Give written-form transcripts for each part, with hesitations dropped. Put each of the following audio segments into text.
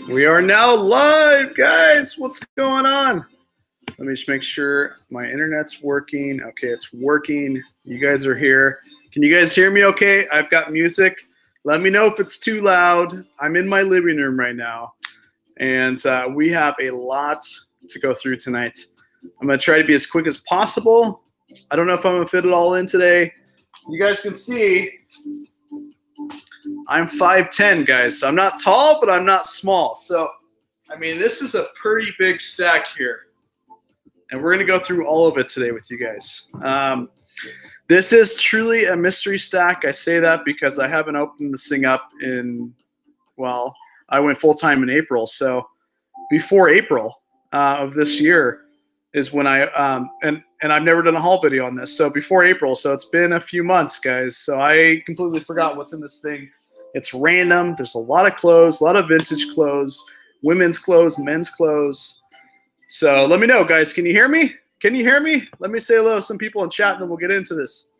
We are now live, guys. What's going on? Let me just make sure my internet's working. Okay, it's working. You guys are here. Can you guys hear me okay? I've got music. Let me know if it's too loud. I'm in my living room right now, and we have a lot to go through tonight. I'm going to try to be as quick as possible. I don't know if I'm going to fit it all in today. You guys can see I'm 5'10", guys. So I'm not tall, but I'm not small. So, I mean, this is a pretty big stack here. And we're going to go through all of it today with you guys. This is truly a mystery stack. I say that because I haven't opened this thing up in, well, I went full-time in April. So before April of this year is when I, and I've never done a haul video on this. So before April, so it's been a few months, guys. So I completely forgot what's in this thing. It's random. There's a lot of clothes, a lot of vintage clothes, women's clothes, men's clothes. So let me know, guys. Can you hear me? Can you hear me? Let me say hello to some people in chat, and then we'll get into this.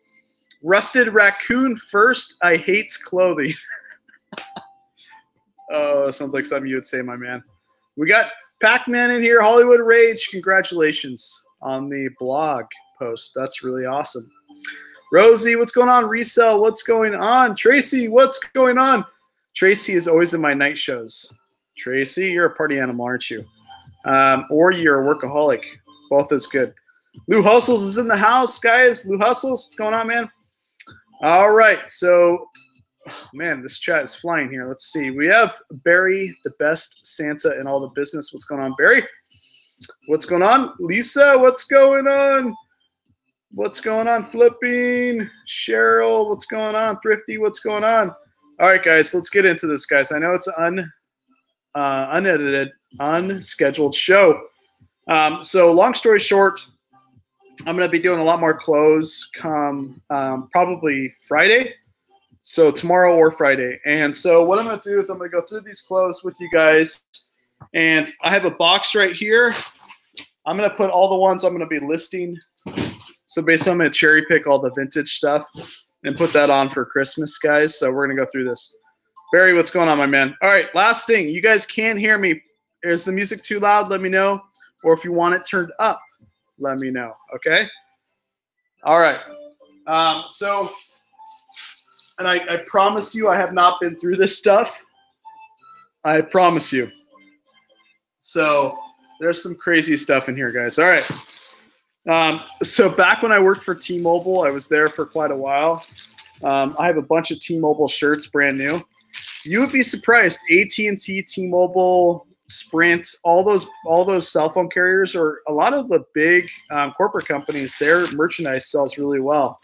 Rusted Raccoon first. I hates clothing. Oh, that sounds like something you would say, my man. We got Pac-Man in here. Hollywood Rage. Congratulations on the blog post. That's really awesome. Rosie, what's going on? Resell, what's going on? Tracy, what's going on? Tracy is always in my night shows. Tracy, you're a party animal, aren't you? Or you're a workaholic. Both is good. Lou Hustles is in the house, guys. Lou Hustles, what's going on, man? All right, so, man, this chat is flying here. Let's see. We have Barry, the best Santa in all the business. What's going on, Barry? What's going on? Lisa, what's going on? What's going on? Flipping. Cheryl, what's going on? Thrifty, what's going on? All right, guys, let's get into this, guys. I know it's an unedited, unscheduled show. So long story short, I'm going to be doing a lot more clothes come probably Friday. So tomorrow or Friday. And so what I'm going to do is I'm going to go through these clothes with you guys. And I have a box right here. I'm going to put all the ones I'm going to be listing. So basically, I'm going to cherry pick all the vintage stuff and put that on for Christmas, guys. So we're going to go through this. Barry, what's going on, my man? All right, last thing. You guys can't hear me. Is the music too loud? Let me know. Or if you want it turned up, let me know, okay? All right. And I promise you I have not been through this stuff. I promise you. So there's some crazy stuff in here, guys. All right. So back when I worked for T-Mobile, I was there for quite a while. I have a bunch of T-Mobile shirts, brand new. You would be surprised. AT&T, T-Mobile, Sprint, all those cell phone carriers, or a lot of the big corporate companies, their merchandise sells really well.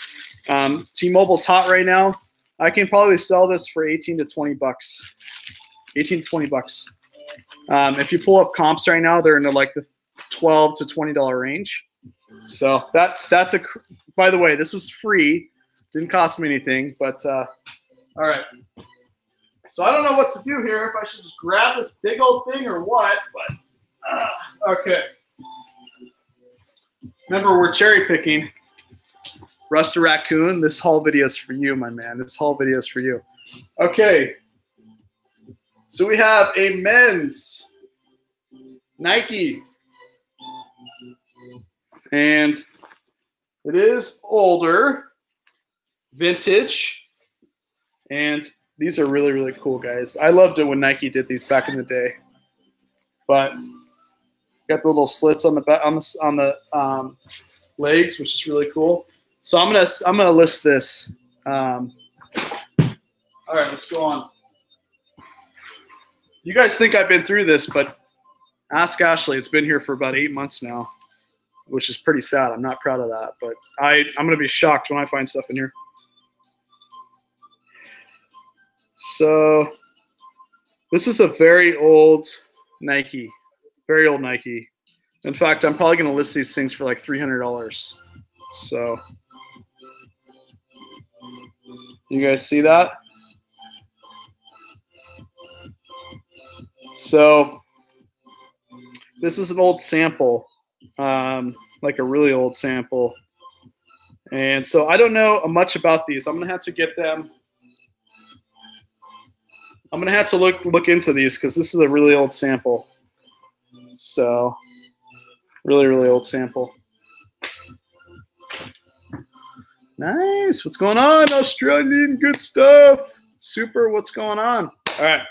T-Mobile's hot right now. I can probably sell this for 18 to 20 bucks. 18 to 20 bucks. If you pull up comps right now, they're in like the $12 to $20 range. So that's a, by the way, this was free. Didn't cost me anything, but all right. So I don't know what to do here, if I should just grab this big old thing or what, but okay. Remember, we're cherry picking. Rusty Raccoon, this haul video is for you, my man. This haul video is for you. Okay. So we have a men's Nike. And it is older, vintage, and these are really, really cool, guys. I loved it when Nike did these back in the day. But got the little slits on the legs, which is really cool. So I'm gonna list this. All right, let's go on. You guys think I've been through this, but ask Ashley. It's been here for about 8 months now, which is pretty sad. I'm not proud of that, but I'm going to be shocked when I find stuff in here. So this is a very old Nike, very old Nike. In fact, I'm probably going to list these things for like $300. So you guys see that? So this is an old sample. Like a really old sample. And so I don't know much about these. I'm going to have to get them I'm gonna have to look into these because this is a really old sample. So really, really old sample. Nice. What's going on? Australian good stuff. Super. What's going on? All right.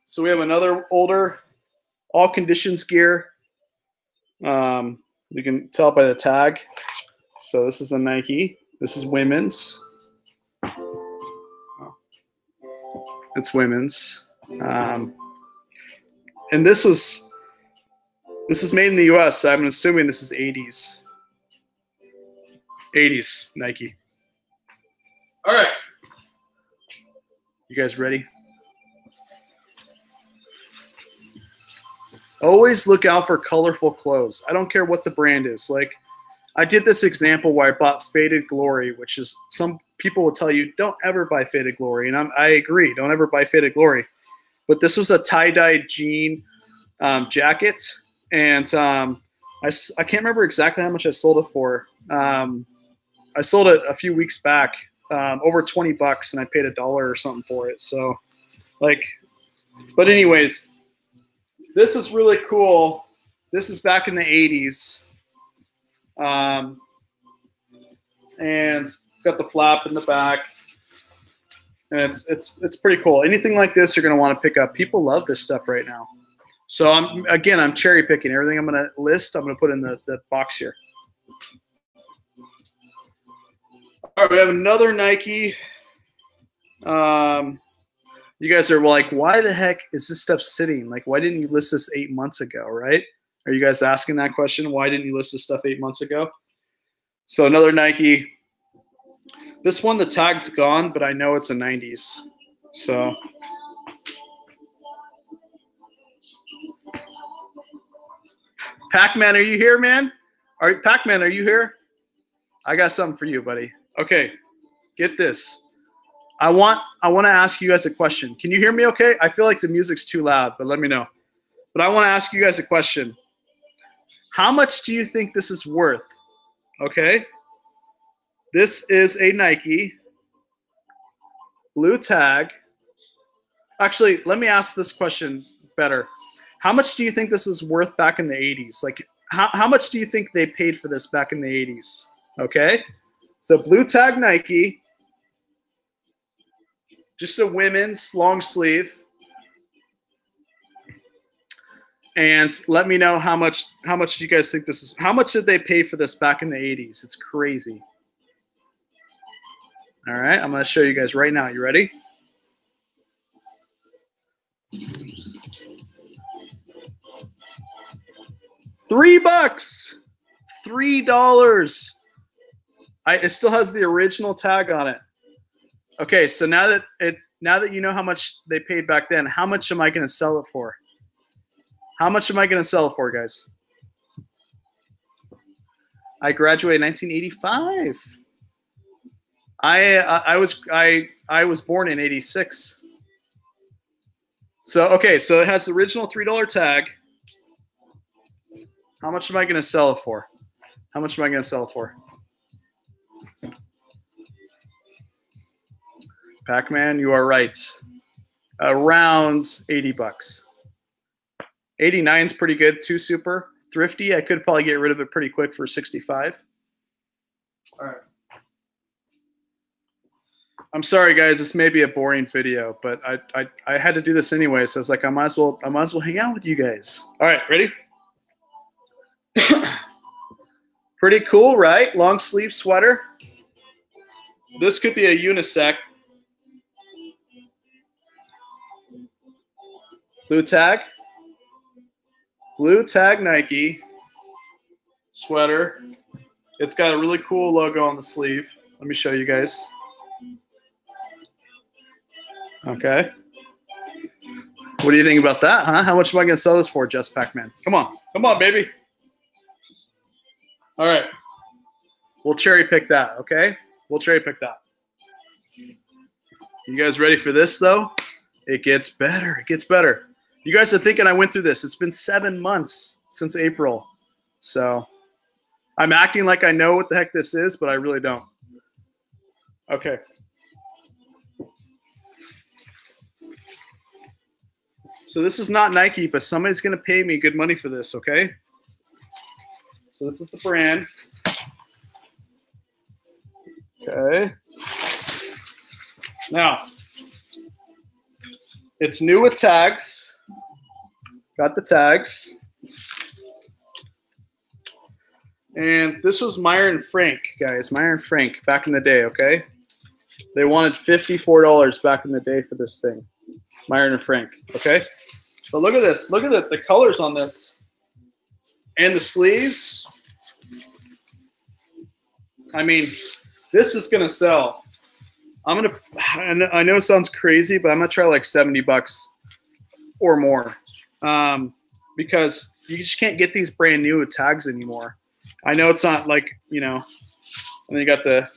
So we have another older all conditions gear. You can tell by the tag. So this is a Nike. This is women's. It's women's. And this is made in the US. So I'm assuming this is 80s. 80s Nike. All right. You guys ready? Always look out for colorful clothes. I don't care what the brand is. Like, I did this example where I bought Faded Glory, which is, some people will tell you, don't ever buy Faded Glory. And I agree, don't ever buy Faded Glory. But this was a tie-dye jean jacket. And I can't remember exactly how much I sold it for. I sold it a few weeks back, over $20, and I paid $1 or something for it. So, like, but anyways, this is really cool. This is back in the 80s. And it's got the flap in the back. And it's pretty cool. Anything like this you're going to want to pick up. People love this stuff right now. So I'm cherry picking. Everything I'm going to list, I'm going to put in the box here. All right, we have another Nike. You guys are like, why the heck is this stuff sitting? Like, why didn't you list this 8 months ago, right? Are you guys asking that question? Why didn't you list this stuff 8 months ago? So another Nike. This one, the tag's gone, but I know it's a 90s. So. Pac-Man, are you here, man? Pac-Man, are you here? I got something for you, buddy. Okay, get this. I want to ask you guys a question. Can you hear me okay? I feel like the music's too loud, but let me know. But I want to ask you guys a question. How much do you think this is worth? Okay. This is a Nike blue tag. Actually, let me ask this question better. How much do you think this is worth back in the 80s? Like, how much do you think they paid for this back in the 80s? Okay. So blue tag Nike. Just a women's long sleeve. And let me know how much do you guys think this is? How much did they pay for this back in the 80s? It's crazy. All right, I'm going to show you guys right now. You ready? $3. $3. It still has the original tag on it. Okay, so now that you know how much they paid back then, how much am I going to sell it for? How much am I going to sell it for, guys? I graduated in 1985. I was born in 86. So okay, so it has the original $3 tag. How much am I going to sell it for? How much am I going to sell it for? Pac-Man, you are right. Around $80. 89 is pretty good too, super. Thrifty, I could probably get rid of it pretty quick for 65. All right. I'm sorry, guys. This may be a boring video, but I had to do this anyway, so I was like, I might as well hang out with you guys. All right, ready? Pretty cool, right? Long sleeve sweater. This could be a unisex. Blue tag Nike sweater. It's got a really cool logo on the sleeve. Let me show you guys. Okay. What do you think about that, huh? How much am I going to sell this for, Just Pac-Man? Come on, baby. All right. We'll cherry pick that, okay? We'll cherry pick that. You guys ready for this, though? It gets better. It gets better. You guys are thinking I went through this. It's been 7 months since April. So I'm acting like I know what the heck this is, but I really don't. Okay. So this is not Nike, but somebody's going to pay me good money for this, okay? So this is the brand. Okay. Now, it's new with tags. Got the tags. And this was Meyer and Frank, guys. Meyer and Frank back in the day, okay? They wanted $54 back in the day for this thing. Meyer and Frank, okay? But look at this. Look at the colors on this. And the sleeves. I mean, this is going to sell. I know it sounds crazy, but I'm going to try like $70 or more. Because you just can't get these brand new with tags anymore. I know it's not like, you know, and then you got the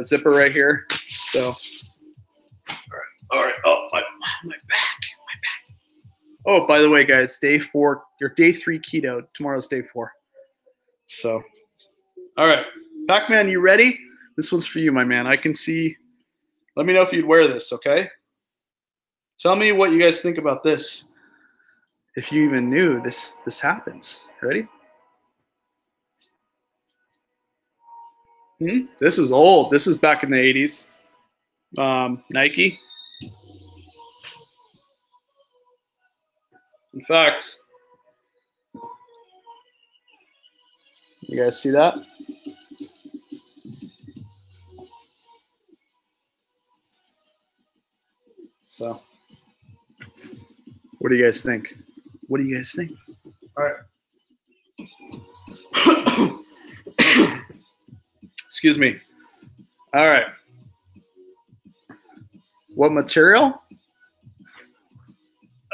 zipper right here. So, all right. Oh, my back. Oh, by the way, guys, day 4, your day 3 keto. Tomorrow's day 4. So, all right, Pac-Man, you ready? This one's for you, my man. I can see. Let me know if you'd wear this, okay? Tell me what you guys think about this. If you even knew this happens. Ready? This is old. This is back in the 80s. Nike. In fact, you guys see that? So, what do you guys think? What do you guys think? All right. Excuse me. All right. What material?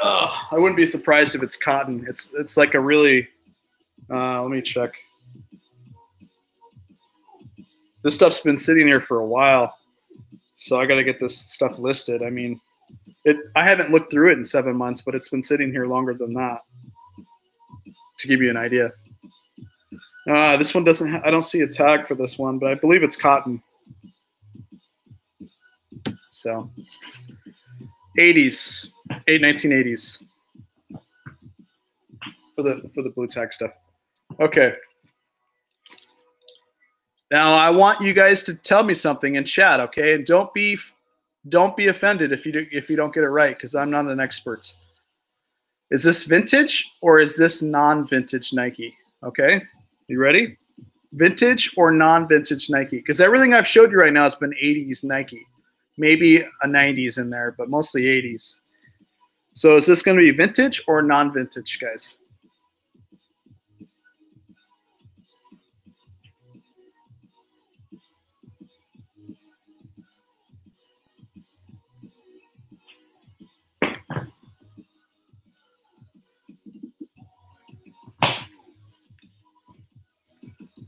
I wouldn't be surprised if it's cotton. It's like a really. Let me check. This stuff's been sitting here for a while, so I got to get this stuff listed. I mean, I haven't looked through it in 7 months, but it's been sitting here longer than that. To give you an idea. This one doesn't. I don't see a tag for this one, but I believe it's cotton. So, 80s, 1980s for the blue tag stuff. Okay. Now I want you guys to tell me something in chat, okay? And don't be offended if you don't get it right, because I'm not an expert. Is this vintage or is this non-vintage Nike? Okay, you ready? Vintage or non-vintage Nike? Because everything I've showed you right now has been 80s Nike. Maybe a 90s in there, but mostly 80s. So is this going to be vintage or non-vintage, guys?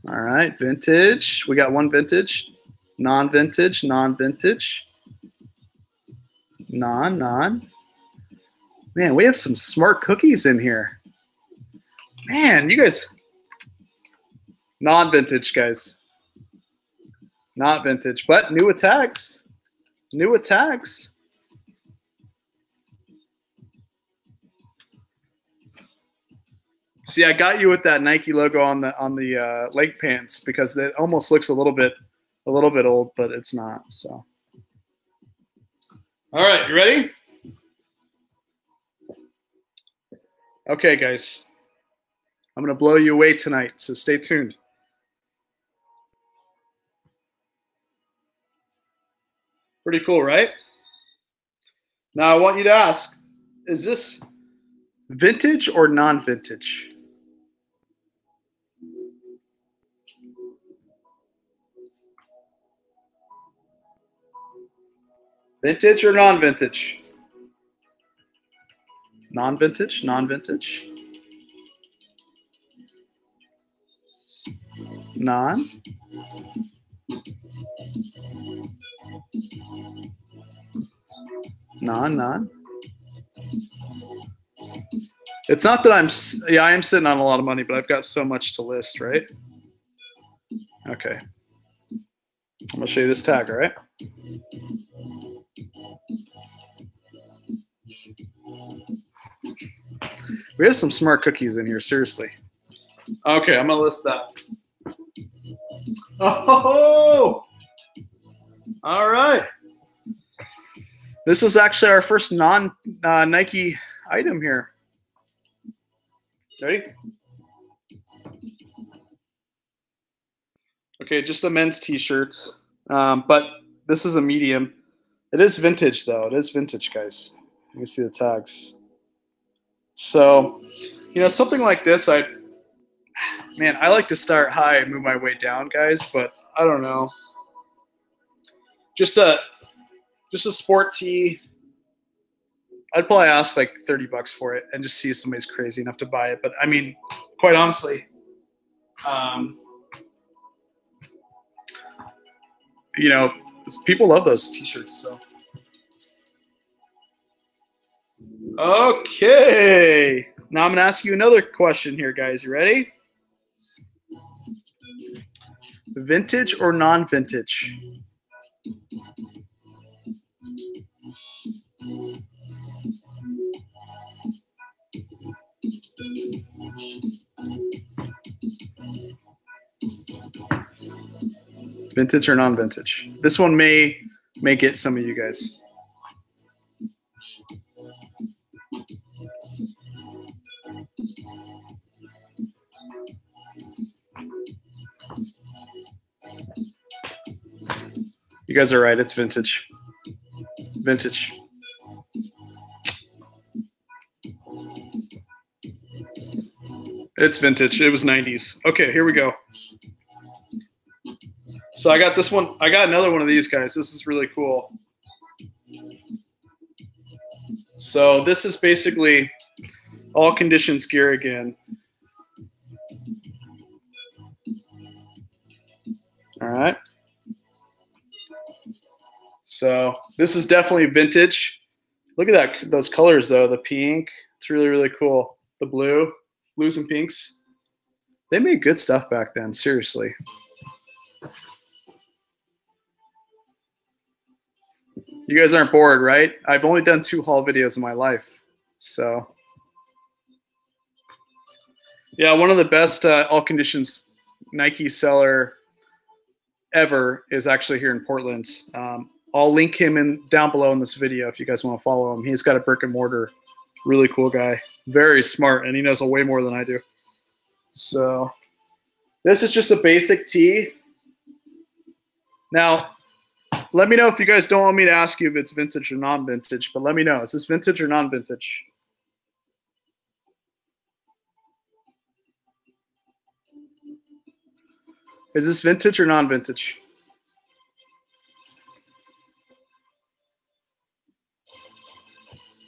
All right, vintage. We got one vintage. Non-vintage, non-vintage. Non. Man, we have some smart cookies in here. Man, you guys. Non-vintage, guys. Not vintage, but new with tags. New with tags. See, I got you with that Nike logo on the leg pants because it almost looks a little bit old, but it's not. So, all right, you ready? Okay, guys, I'm gonna blow you away tonight, so stay tuned. Pretty cool, right? Now I want you to ask: is this vintage or non-vintage? Vintage or non-vintage? Non-vintage, non-vintage. Non. Non. It's not that I am sitting on a lot of money, but I've got so much to list, right? Okay. I'm gonna show you this tag, all right? We have some smart cookies in here, seriously. Okay, I'm gonna list that. Oh, all right. This is actually our first non-Nike item here. Ready? Okay, just a men's t-shirts, but this is a medium. It is vintage, though. It is vintage, guys. You can see the tags. So, you know, something like this, I like to start high and move my way down, guys, but I don't know. Just a sport tee. I'd probably ask like $30 for it and just see if somebody's crazy enough to buy it. But I mean, quite honestly, you know, people love those t-shirts. So, okay, now I'm gonna ask you another question here, guys. You ready? Vintage or non-vintage? Vintage or non-vintage? This one may get some of you guys. You guys are right. It's vintage. Vintage. It's vintage. It was 90s. Okay, here we go. So I got this one. I got another one of these guys. This is really cool. So this is basically all conditions gear again. All right. So this is definitely vintage. Look at that, those colors though. The pink, it's really, really cool. The blues and pinks. They made good stuff back then, seriously. You guys aren't bored, right? I've only done 2 haul videos in my life. So yeah, one of the best all conditions Nike seller ever is actually here in Portland. I'll link him down below in this video if you guys want to follow him. He's got a brick and mortar. Really cool guy. Very smart, and he knows way more than I do. So this is just a basic tee. Now, let me know if you guys don't want me to ask you if it's vintage or non-vintage, but let me know. Is this vintage or non-vintage? Is this vintage or non-vintage?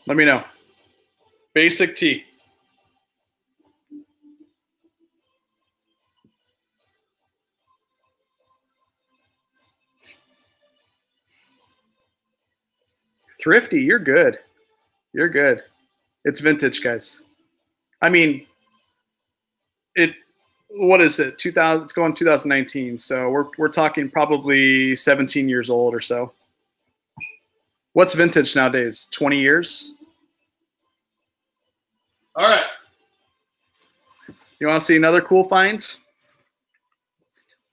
Let me know. Basic tee. Thrifty, you're good. You're good. It's vintage, guys. I mean, what is it? 2000. It's going 2019, so we're talking probably 17 years old or so. What's vintage nowadays? 20 years? All right. You want to see another cool find?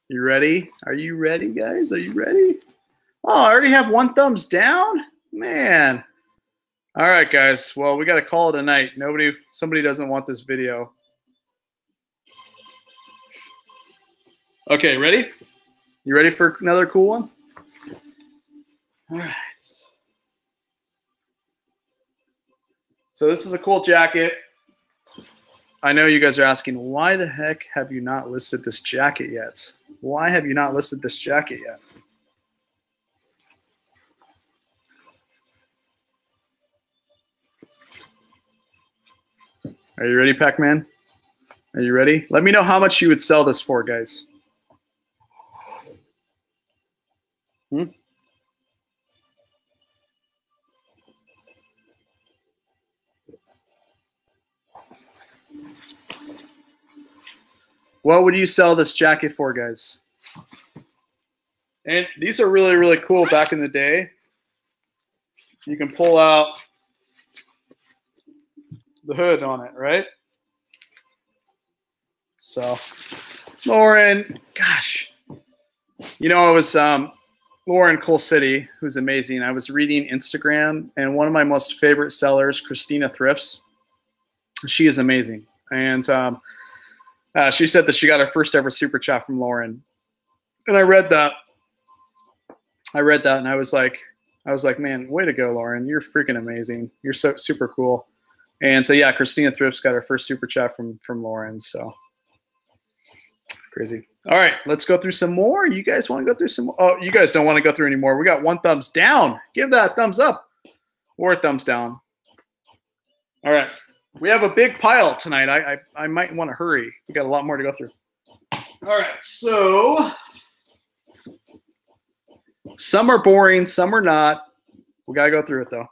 You ready? Are you ready, guys? Are you ready? Oh, I already have 1 thumbs down? Man. All right, guys. Well, we got to call it a night. Somebody doesn't want this video. Okay, ready? You ready for another cool one? All right. So this is a cool jacket. I know you guys are asking, why the heck have you not listed this jacket yet? Why have you not listed this jacket yet? Are you ready, Pac-Man? Are you ready? Let me know how much you would sell this for, guys. What would you sell this jacket for, guys? And these are really, really cool back in the day. You can pull out the hood on it, right? So, Lauren, gosh, you know, I was Lauren Coal City, who's amazing. I was reading Instagram, and one of my most favorite sellers, Christina Thrifts, she is amazing. And she said that she got her first ever super chat from Lauren. And I read that, and I was like, man, way to go, Lauren. You're freaking amazing. You're so super cool. And so, yeah, Christina Thrifts got her first super chat from Lauren. So crazy. All right, let's go through some more. You guys want to go through some more? Oh, you guys don't want to go through anymore. We got one thumbs down. Give that a thumbs up or a thumbs down. All right. We have a big pile tonight. I might want to hurry. We got a lot more to go through. All right, so some are boring, some are not. We got to go through it, though.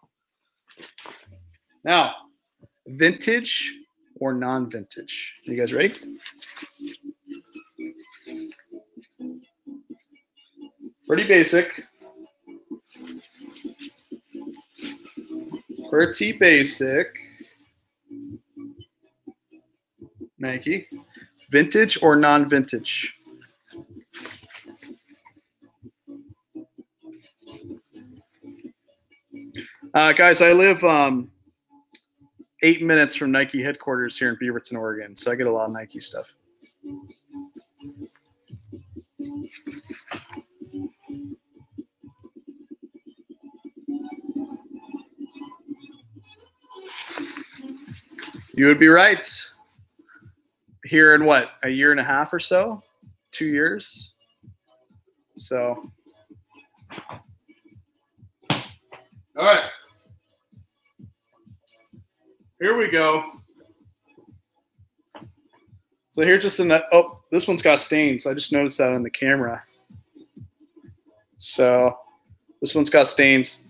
Now, vintage or non-vintage? You guys ready? Pretty basic. Pretty basic. Nike. Vintage or non-vintage? Guys, I live 8 minutes from Nike headquarters here in Beaverton, Oregon, so I get a lot of Nike stuff. You would be right. Here in what, a year and a half or so? 2 years? So, all right. Here we go. So here just in that, oh, this one's got stains. I just noticed that on the camera. So this one's got stains.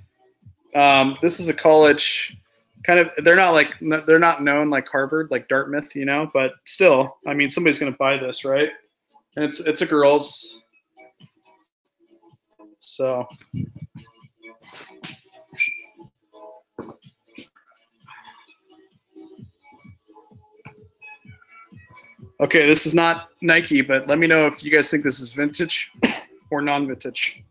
This is a college, kind of, they're not known like Harvard, like Dartmouth, you know, but still, I mean, somebody's going to buy this, right? And it's a girl's. So. Okay, this is not Nike, but let me know if you guys think this is vintage or non-vintage.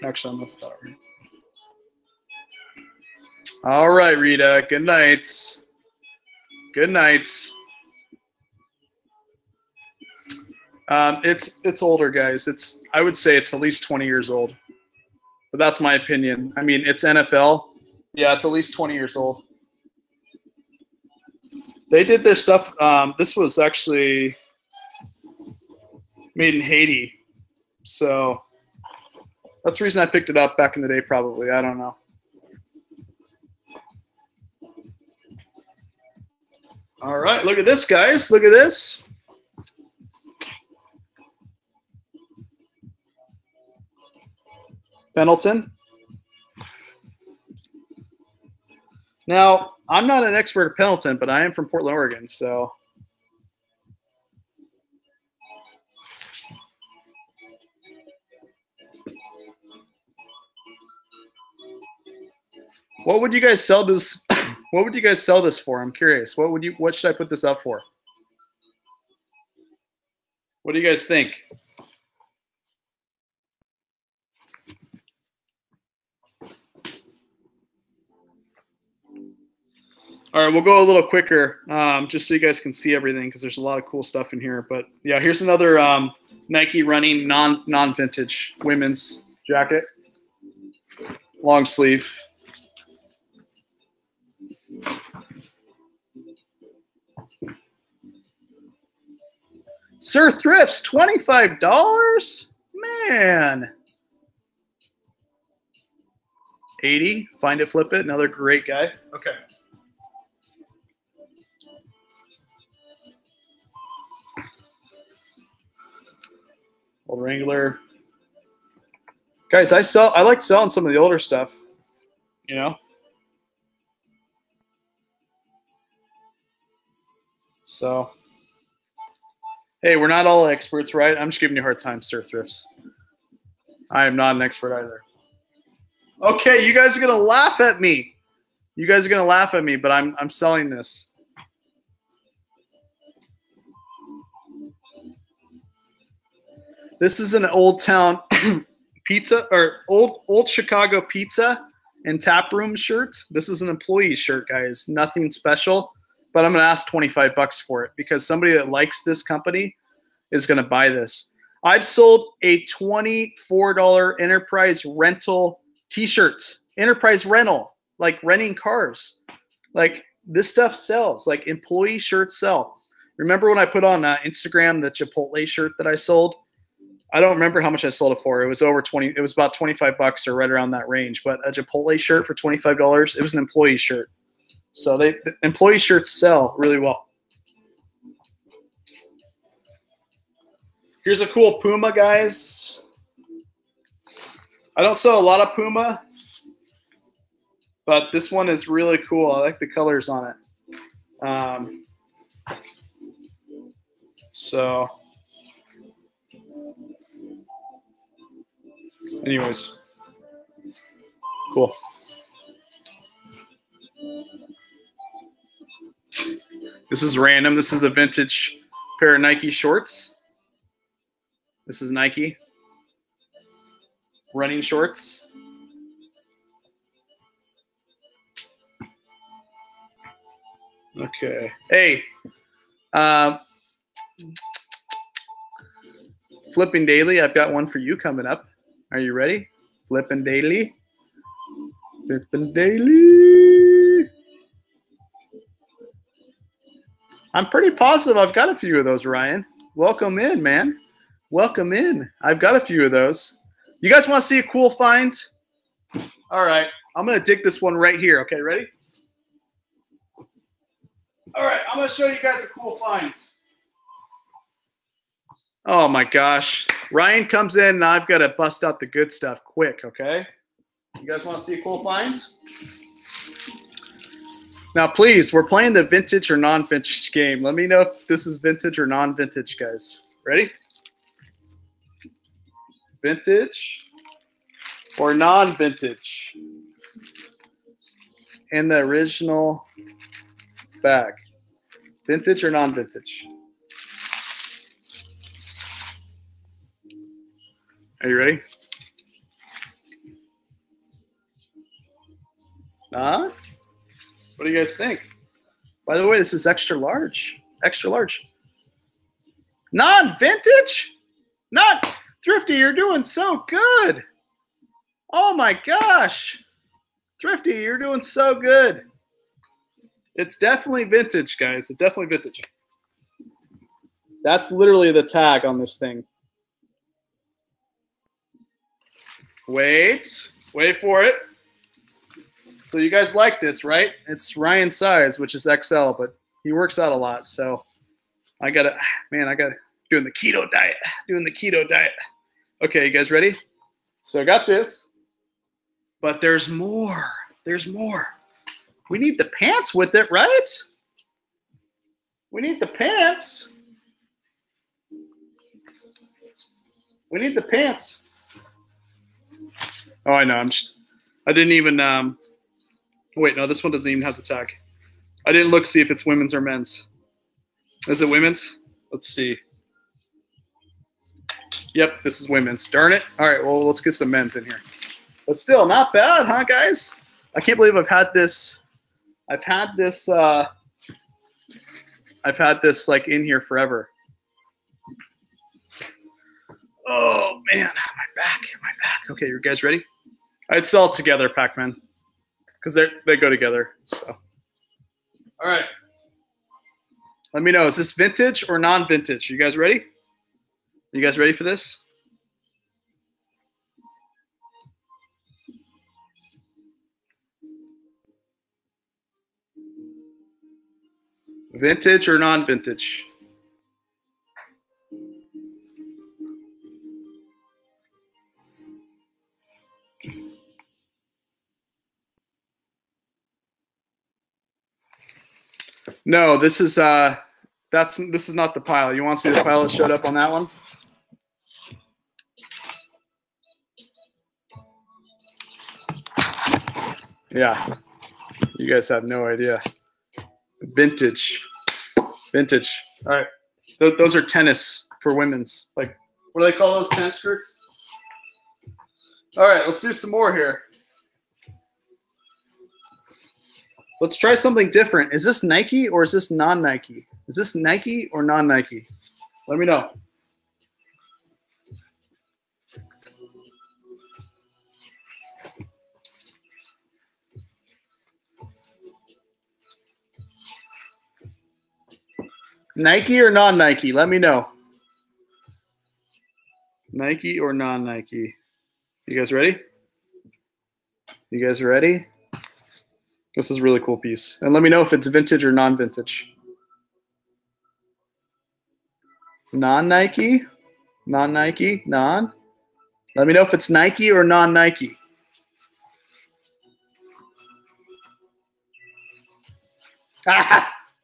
Actually, I'm not that right. All right, Rita. Good night. Good night. It's older, guys. I would say it's at least 20 years old, but that's my opinion. I mean, it's NFL. Yeah, it's at least 20 years old. They did their stuff. This was actually made in Haiti, so that's the reason I picked it up back in the day. Probably, I don't know. All right, look at this, guys. Look at this. Pendleton. Now, I'm not an expert at Pendleton, but I am from Portland, Oregon, so. What would you guys sell this? What would you guys sell this for? I'm curious. What should I put this up for? What do you guys think? All right, we'll go a little quicker, just so you guys can see everything, because there's a lot of cool stuff in here. But yeah, here's another Nike running non-vintage women's jacket, long sleeve. Sir Thrifts, $25? Man. 80, find it, flip it. Another great guy. Okay. Old Wrangler. Guys, I like selling some of the older stuff, you know? So, hey, we're not all experts, right? I'm just giving you a hard time, Sir Thrifts. I am not an expert either. Okay, you guys are gonna laugh at me. You guys are gonna laugh at me, but I'm selling this. This is an Old Town pizza or old Chicago pizza and tap room shirt. This is an employee shirt, guys. Nothing special, but I'm gonna ask 25 bucks for it because somebody that likes this company is gonna buy this. I've sold a $24 enterprise rental t-shirt. Enterprise rental, like renting cars. Like this stuff sells, like employee shirts sell. Remember when I put on Instagram the Chipotle shirt that I sold? I don't remember how much I sold it for. It was over 20. It was about 25 bucks or right around that range. But a Chipotle shirt for $25, it was an employee shirt. So the employee shirts sell really well. Here's a cool Puma, guys. I don't sell a lot of Puma, but this one is really cool. I like the colors on it. So, anyways, cool. This is random. This is a vintage pair of Nike shorts. This is Nike running shorts. Okay. Hey, Flipping Daily, I've got one for you coming up. Are you ready? Flipping Daily. Flipping Daily. I'm pretty positive I've got a few of those, Ryan. Welcome in, man. Welcome in. I've got a few of those. You guys want to see a cool find? All right. I'm going to dig this one right here. Okay, ready? All right. I'm going to show you guys a cool find. Oh, my gosh. Ryan comes in, and I've got to bust out the good stuff quick, okay? You guys want to see a cool find? Now, please, we're playing the vintage or non-vintage game. Let me know if this is vintage or non-vintage, guys. Ready? Vintage or non-vintage in the original bag. Vintage or non-vintage? Are you ready? What do you guys think? By the way, this is extra large. Extra large. Non-vintage? Not Thrifty, you're doing so good. Oh my gosh. Thrifty, you're doing so good. It's definitely vintage, guys. It's definitely vintage. That's literally the tag on this thing. Wait for it. So you guys like this, right? It's Ryan's size, which is XL, but he works out a lot. So I gotta doing the keto diet. Okay, you guys ready? So I got this, but there's more. There's more. We need the pants with it, right? We need the pants. We need the pants. Oh, I know. I didn't even. Wait, no, this one doesn't even have the tag. I didn't look to see if it's women's or men's. Is it women's? Let's see. Yep, this is women's. Darn it. All right, well, let's get some men's in here. But still, not bad, huh, guys? I can't believe I've had this like in here forever. Oh man, my back. Okay, you guys ready? I'd sell it together, Pac-Man, because they go together. So, all right. Let me know, is this vintage or non-vintage? You guys ready? You guys ready for this? Vintage or non-vintage? No, this is not the pile. You want to see the pile that showed up on that one? Yeah, you guys have no idea. Vintage. All right, those are tennis for women's. Like, what do they call those, tennis skirts? All right, let's do some more here. Let's try something different. Is this Nike or is this non-Nike? Is this Nike or non-Nike? Let me know. Nike or non-Nike? Let me know. Nike or non-Nike? You guys ready? You guys ready? This is a really cool piece. And let me know if it's vintage or non-vintage. Non-Nike? Non-Nike? Non? Let me know if it's Nike or non-Nike.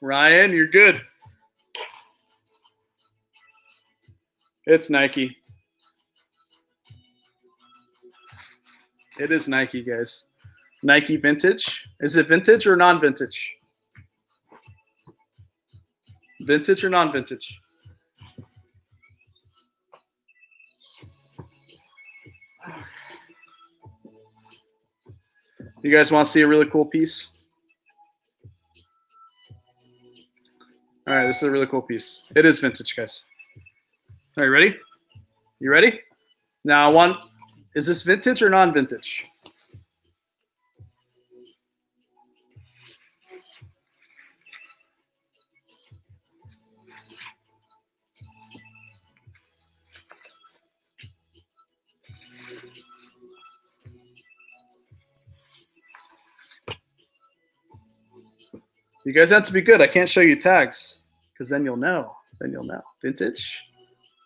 Ryan, you're good. It's Nike. It is Nike, guys. Nike vintage. Is it vintage or non-vintage? Vintage or non-vintage? You guys want to see a really cool piece? All right, this is a really cool piece. It is vintage, guys. Are you ready? You ready? Now, is this vintage or non-vintage? You guys have to be good. I can't show you tags because then you'll know. Then you'll know. Vintage.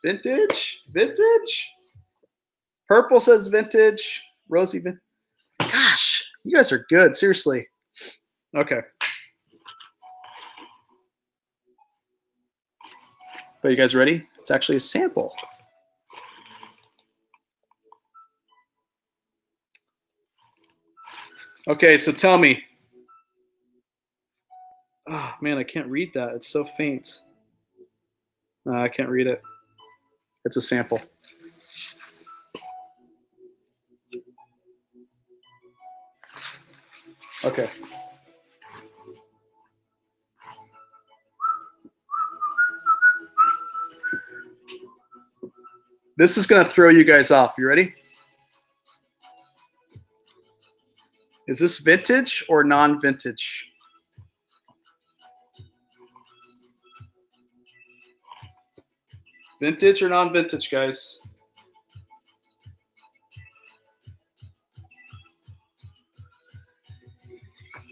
Vintage. Vintage. Purple says vintage. Rosie vintage. Gosh, you guys are good. Seriously. Okay. But you guys ready? It's actually a sample. Okay, so tell me. Oh, man, I can't read that. It's so faint. I can't read it. It's a sample. Okay. This is going to throw you guys off. You ready? Is this vintage or non-vintage? Vintage or non-vintage, guys?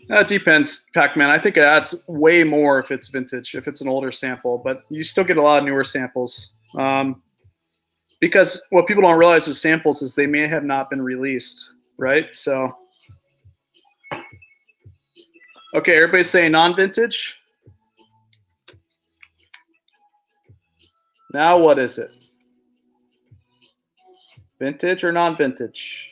That depends, Pac-Man. I think it adds way more if it's vintage, if it's an older sample, but you still get a lot of newer samples. Because what people don't realize with samples is they may have not been released, right? So, okay, everybody's saying non-vintage. Now what is it? Vintage or non-vintage?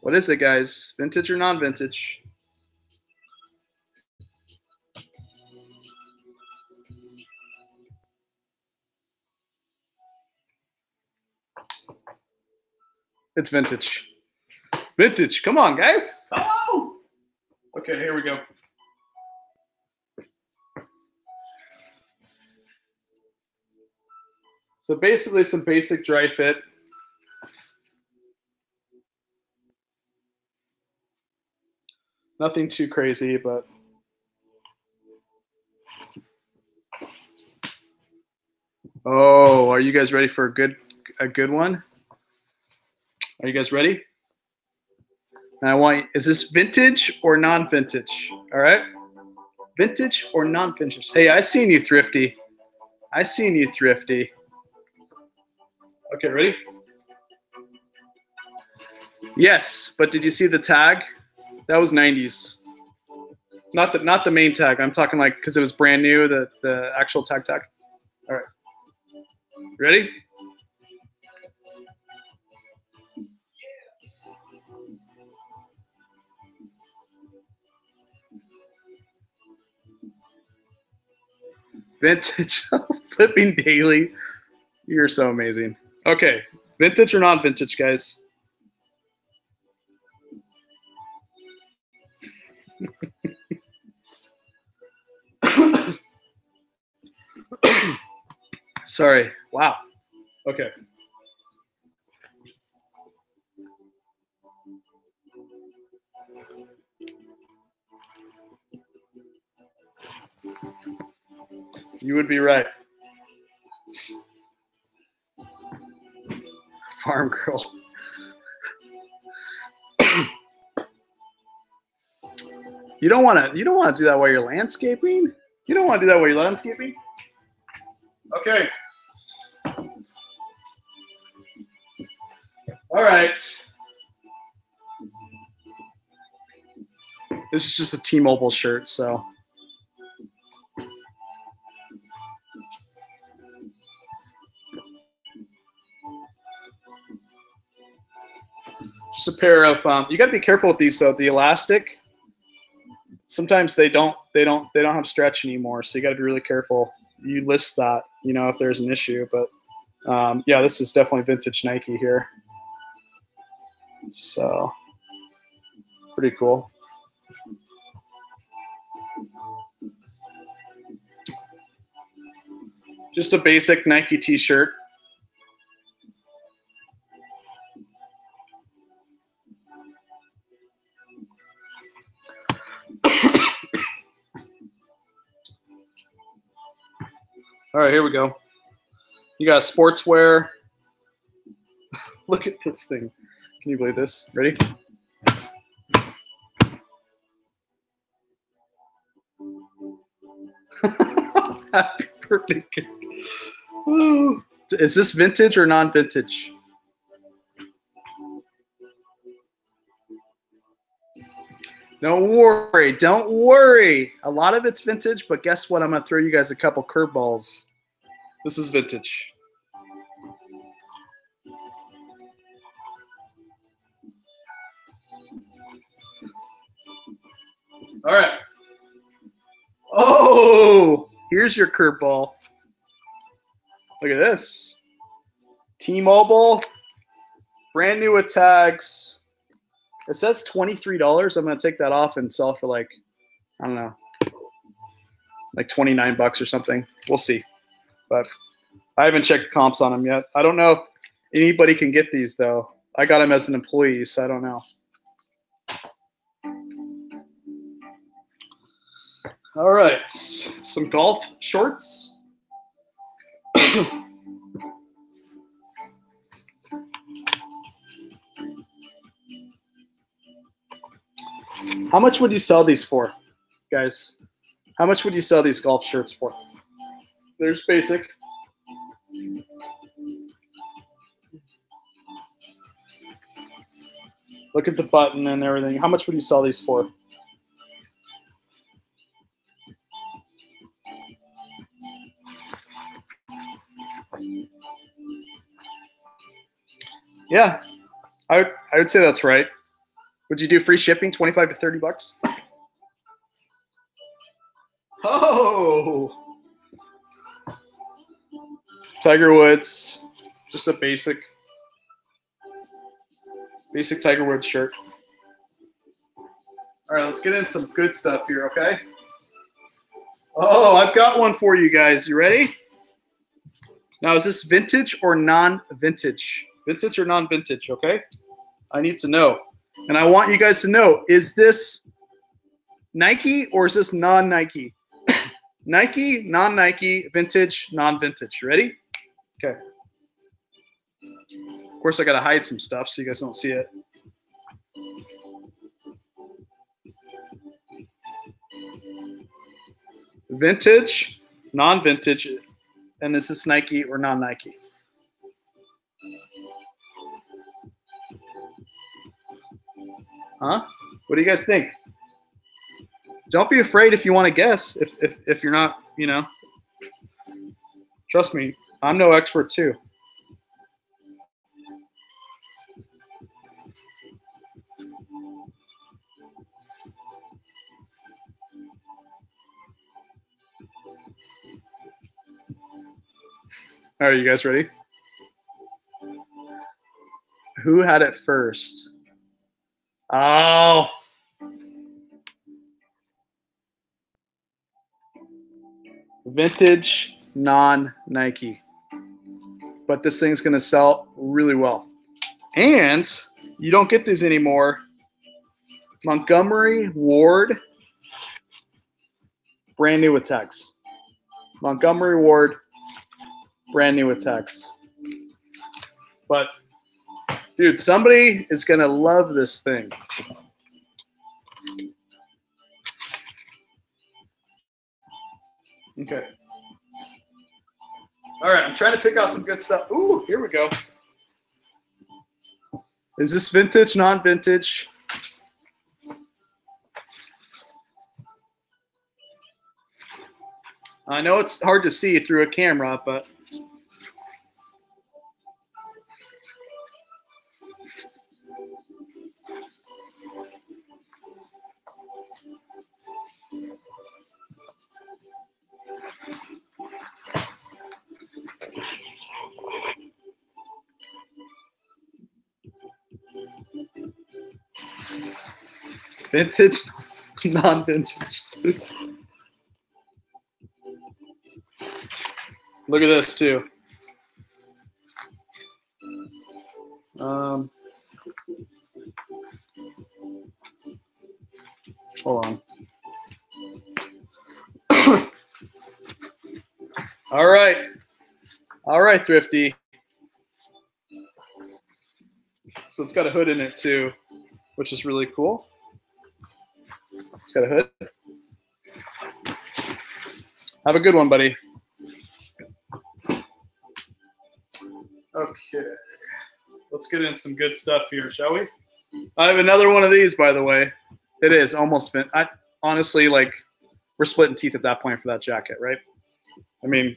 What is it, guys? Vintage or non-vintage? It's vintage. Vintage. Come on, guys. Come on. Okay, here we go. So basically some basic dry fit. Nothing too crazy, but oh, are you guys ready for a good one? Are you guys ready? And is this vintage or non-vintage? All right. Vintage or non-vintage? Hey, I seen you, Thrifty. I seen you thrifty. Okay, ready? Yes, but did you see the tag? That was 90s. Not the main tag. I'm talking like because it was brand new, the actual tag. All right. Ready? Vintage flipping daily. You're so amazing. Okay, vintage or non-vintage, guys? Sorry. Wow. Okay. You would be right. Farm girl. You don't want to do that while you're landscaping? You don't want to do that while you're landscaping? Okay. All right. This is just a T-Mobile shirt, so. Just a pair of, you got to be careful with these though. The elastic, sometimes they don't have stretch anymore, so you got to be really careful. You list that, you know, if there's an issue. But yeah, this is definitely vintage Nike here. So pretty cool. Just a basic Nike t-shirt. All right, here we go. You got sportswear. Look at this thing. Can you believe this? Ready? Happy birthday. Ooh. Is this vintage or non-vintage? Don't worry. Don't worry. A lot of it's vintage, but guess what? I'm going to throw you guys a couple curveballs. This is vintage. All right. Oh, here's your curveball. Look at this. T-Mobile, brand new with tags. It says $23. I'm going to take that off and sell for like, I don't know, like 29 bucks or something. We'll see. But I haven't checked comps on them yet. I don't know if anybody can get these, though. I got them as an employee, so I don't know. All right, some golf shorts. How much would you sell these for, guys? How much would you sell these golf shirts for? There's basic. Look at the button and everything. How much would you sell these for? Yeah, I would say that's right. Would you do free shipping, 25 to 30 bucks? Oh, Tiger Woods, just a basic Tiger Woods shirt. All right, let's get in some good stuff here, okay? Oh, I've got one for you guys. You ready? Now, is this vintage or non-vintage? Vintage or non-vintage, okay? I need to know. And I want you guys to know, is this Nike or is this non-Nike? Nike, non-Nike, vintage, non-vintage. Ready? Okay. Of course, I got to hide some stuff so you guys don't see it. Vintage, non-vintage. And is this Nike or non-Nike? Huh? What do you guys think? Don't be afraid if you want to guess. If you're not, you know. Trust me, I'm no expert too. All right, you guys ready? Who had it first? Oh. Vintage, non-Nike. But this thing's going to sell really well. And you don't get these anymore. Montgomery Ward, brand new with tags. Montgomery Ward, brand new with tags. But, dude, somebody is going to love this thing. Okay. All right, I'm trying to pick out some good stuff. Ooh, here we go. Is this vintage, non-vintage? I know it's hard to see through a camera, but vintage, non-vintage. Look at this too. Hold on. All right. All right, Thrifty. So it's got a hood in it too, which is really cool. It's got a hood. Have a good one, buddy. Okay. Let's get in some good stuff here, shall we? I have another one of these, by the way. It is almost fit. Honestly, like, we're splitting teeth at that point for that jacket, right? I mean,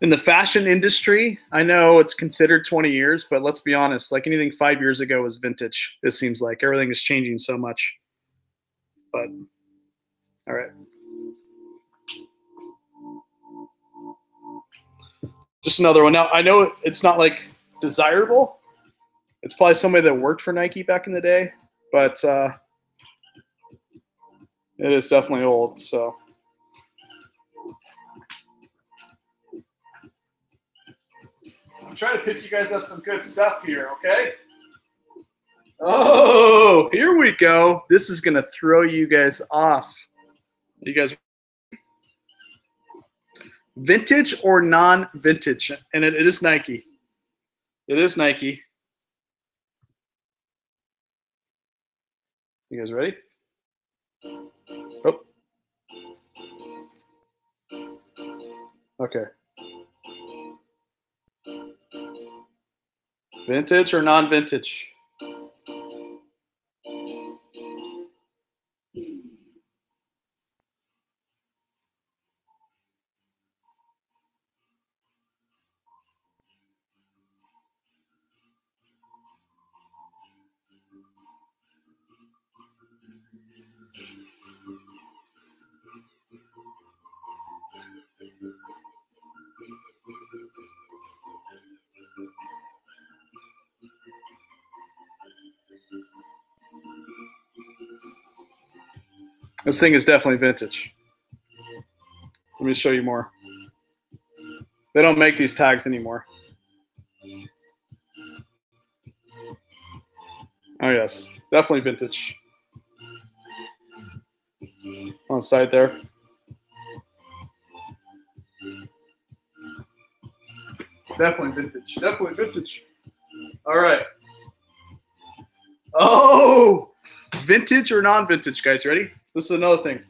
in the fashion industry, I know it's considered 20 years, but let's be honest, like anything 5 years ago was vintage, it seems like. Everything is changing so much. But, all right. Just another one. Now, I know it's not, like, desirable. It's probably somebody that worked for Nike back in the day, but it is definitely old, so. I'm trying to pick you guys up some good stuff here, okay? Oh, here we go. This is going to throw you guys off. You guys, vintage or non-vintage? And it is Nike. It is Nike. You guys ready? Oh. Okay. Vintage or non-vintage? This thing is definitely vintage. Let me show you more. They don't make these tags anymore. Oh yes, definitely vintage. On the side there. Definitely vintage. Definitely vintage. All right. Oh, vintage or non-vintage, guys? Ready? This is another thing.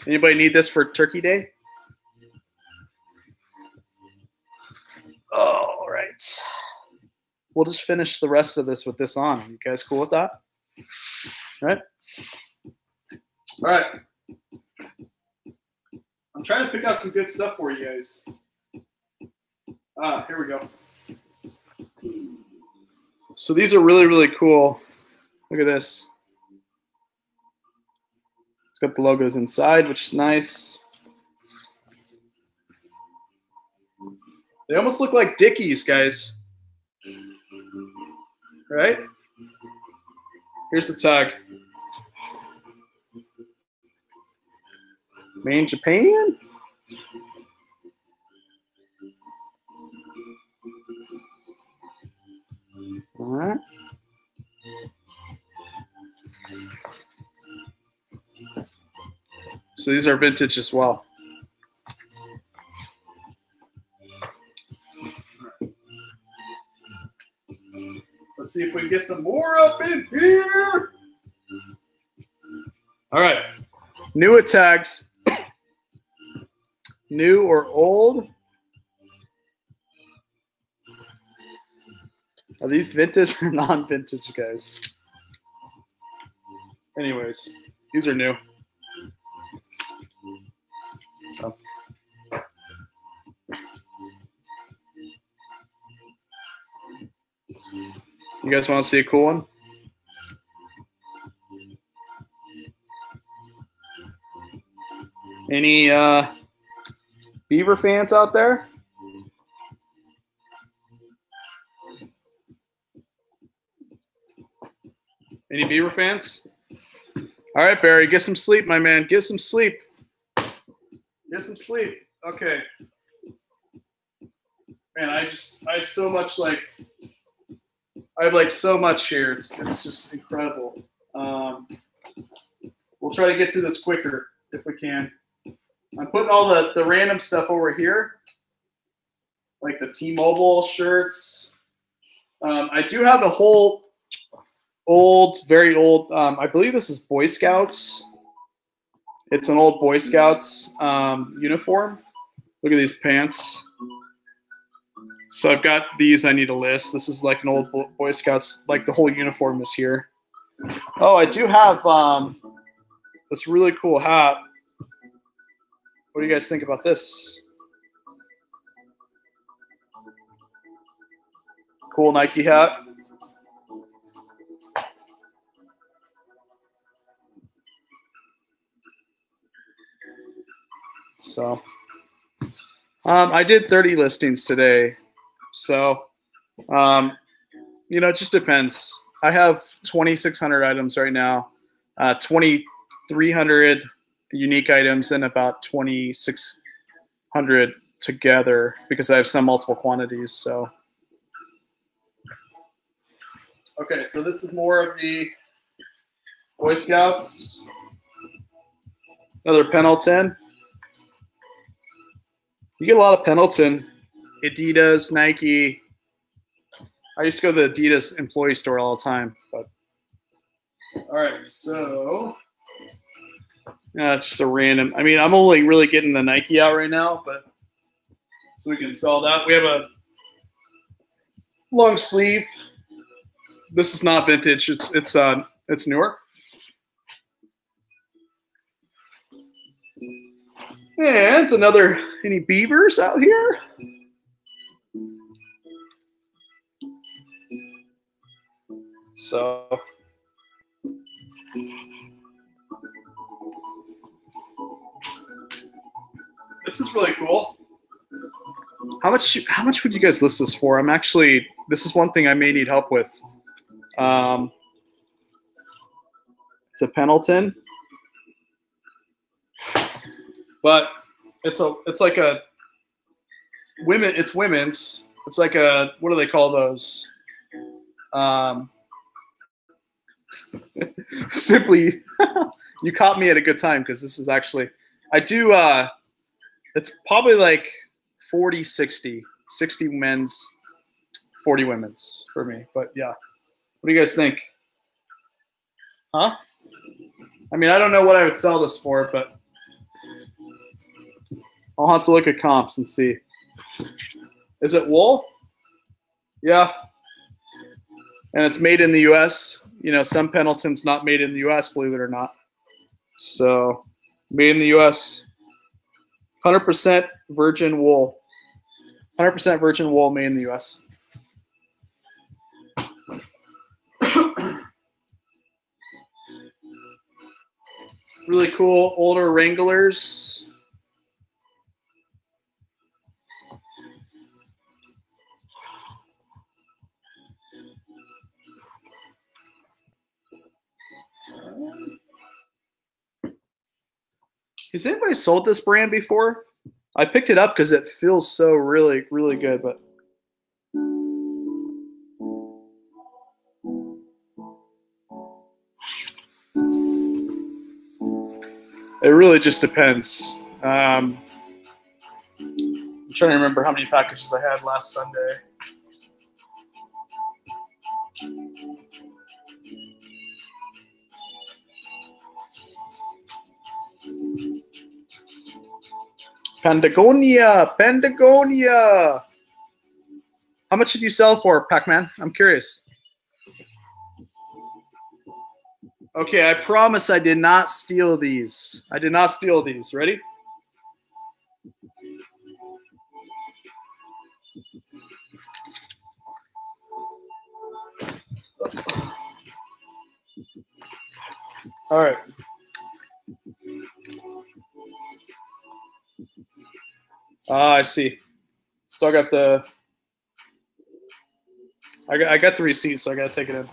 Anybody need this for Turkey Day? All right. We'll just finish the rest of this with this on. You guys cool with that? All right. All right. I'm trying to pick out some good stuff for you guys. Here we go. So these are really, really cool. Look at this. It's got the logos inside, which is nice. They almost look like Dickies, guys. Right? Here's the tag. Made in Japan? All right. So these are vintage as well. Let's see if we can get some more up in here. All right. New tags. New or old? Are these vintage or non-vintage, guys? Anyways, these are new. So. You guys want to see a cool one? Any Beaver fans out there? Any Beaver fans? All right, Barry, get some sleep, my man. Get some sleep. Get some sleep. Okay. Man, I have so much I have so much here. It's just incredible. We'll try to get through this quicker if we can. I'm putting all the random stuff over here, like the T-Mobile shirts. I do have a whole very old, I believe this is Boy Scouts. It's an old Boy Scouts uniform. Look at these pants. So I've got these I need to list. This is like an old Boy Scouts, like the whole uniform is here. Oh, I do have this really cool hat. What do you guys think about this? Cool Nike hat. So I did 30 listings today. So, it just depends. I have 2,600 items right now, 2,300 unique items, and about 2,600 together because I have some multiple quantities. So, okay, so this is more of the Boy Scouts. Another Pendleton. You get a lot of Pendleton. Adidas, Nike. I used to go to the Adidas employee store all the time. But all right, so it's just a random. I mean, I'm only really getting the Nike out right now, but so we can sell that. We have a long sleeve. This is not vintage. It's newer. And it's another. Any Beavers out here? So this is really cool. How much would you guys list this for? This is one thing I may need help with. It's a Pendleton, but it's like a it's women's. It's like a, what do they call those? Simply, you caught me at a good time because this is actually, it's probably like 40, 60 men's, 40 women's for me. But yeah, what do you guys think? Huh? I mean, I don't know what I would sell this for, but I'll have to look at comps and see. Is it wool? Yeah. And it's made in the U.S. You know, some Pendleton's not made in the U.S., believe it or not. So, made in the U.S. 100% virgin wool. 100% virgin wool made in the U.S. Really cool older Wranglers. Has anybody sold this brand before? I picked it up because it feels so really, really good, but it really just depends. I'm trying to remember how many packages I had last Sunday. Patagonia. How much did you sell for, Pac-Man? I'm curious. Okay, I promise I did not steal these. I did not steal these. Ready? All right. I see. Still got the. I got the receipt, so I gotta take it in.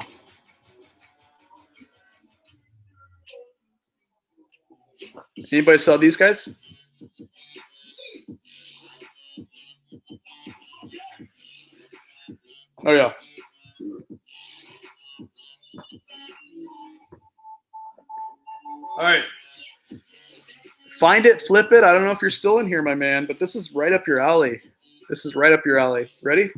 Anybody sell these guys? Oh yeah. All right. Find it, flip it. I don't know if you're still in here, my man, but this is right up your alley. This is right up your alley. Ready?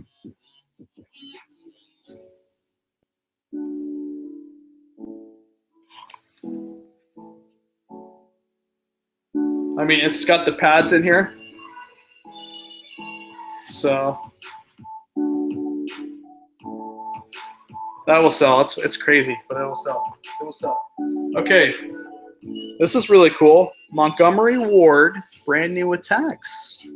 I mean, it's got the pads in here. So that will sell. It's crazy, but it will sell. It will sell. Okay. This is really cool. Montgomery Ward, brand new with tags.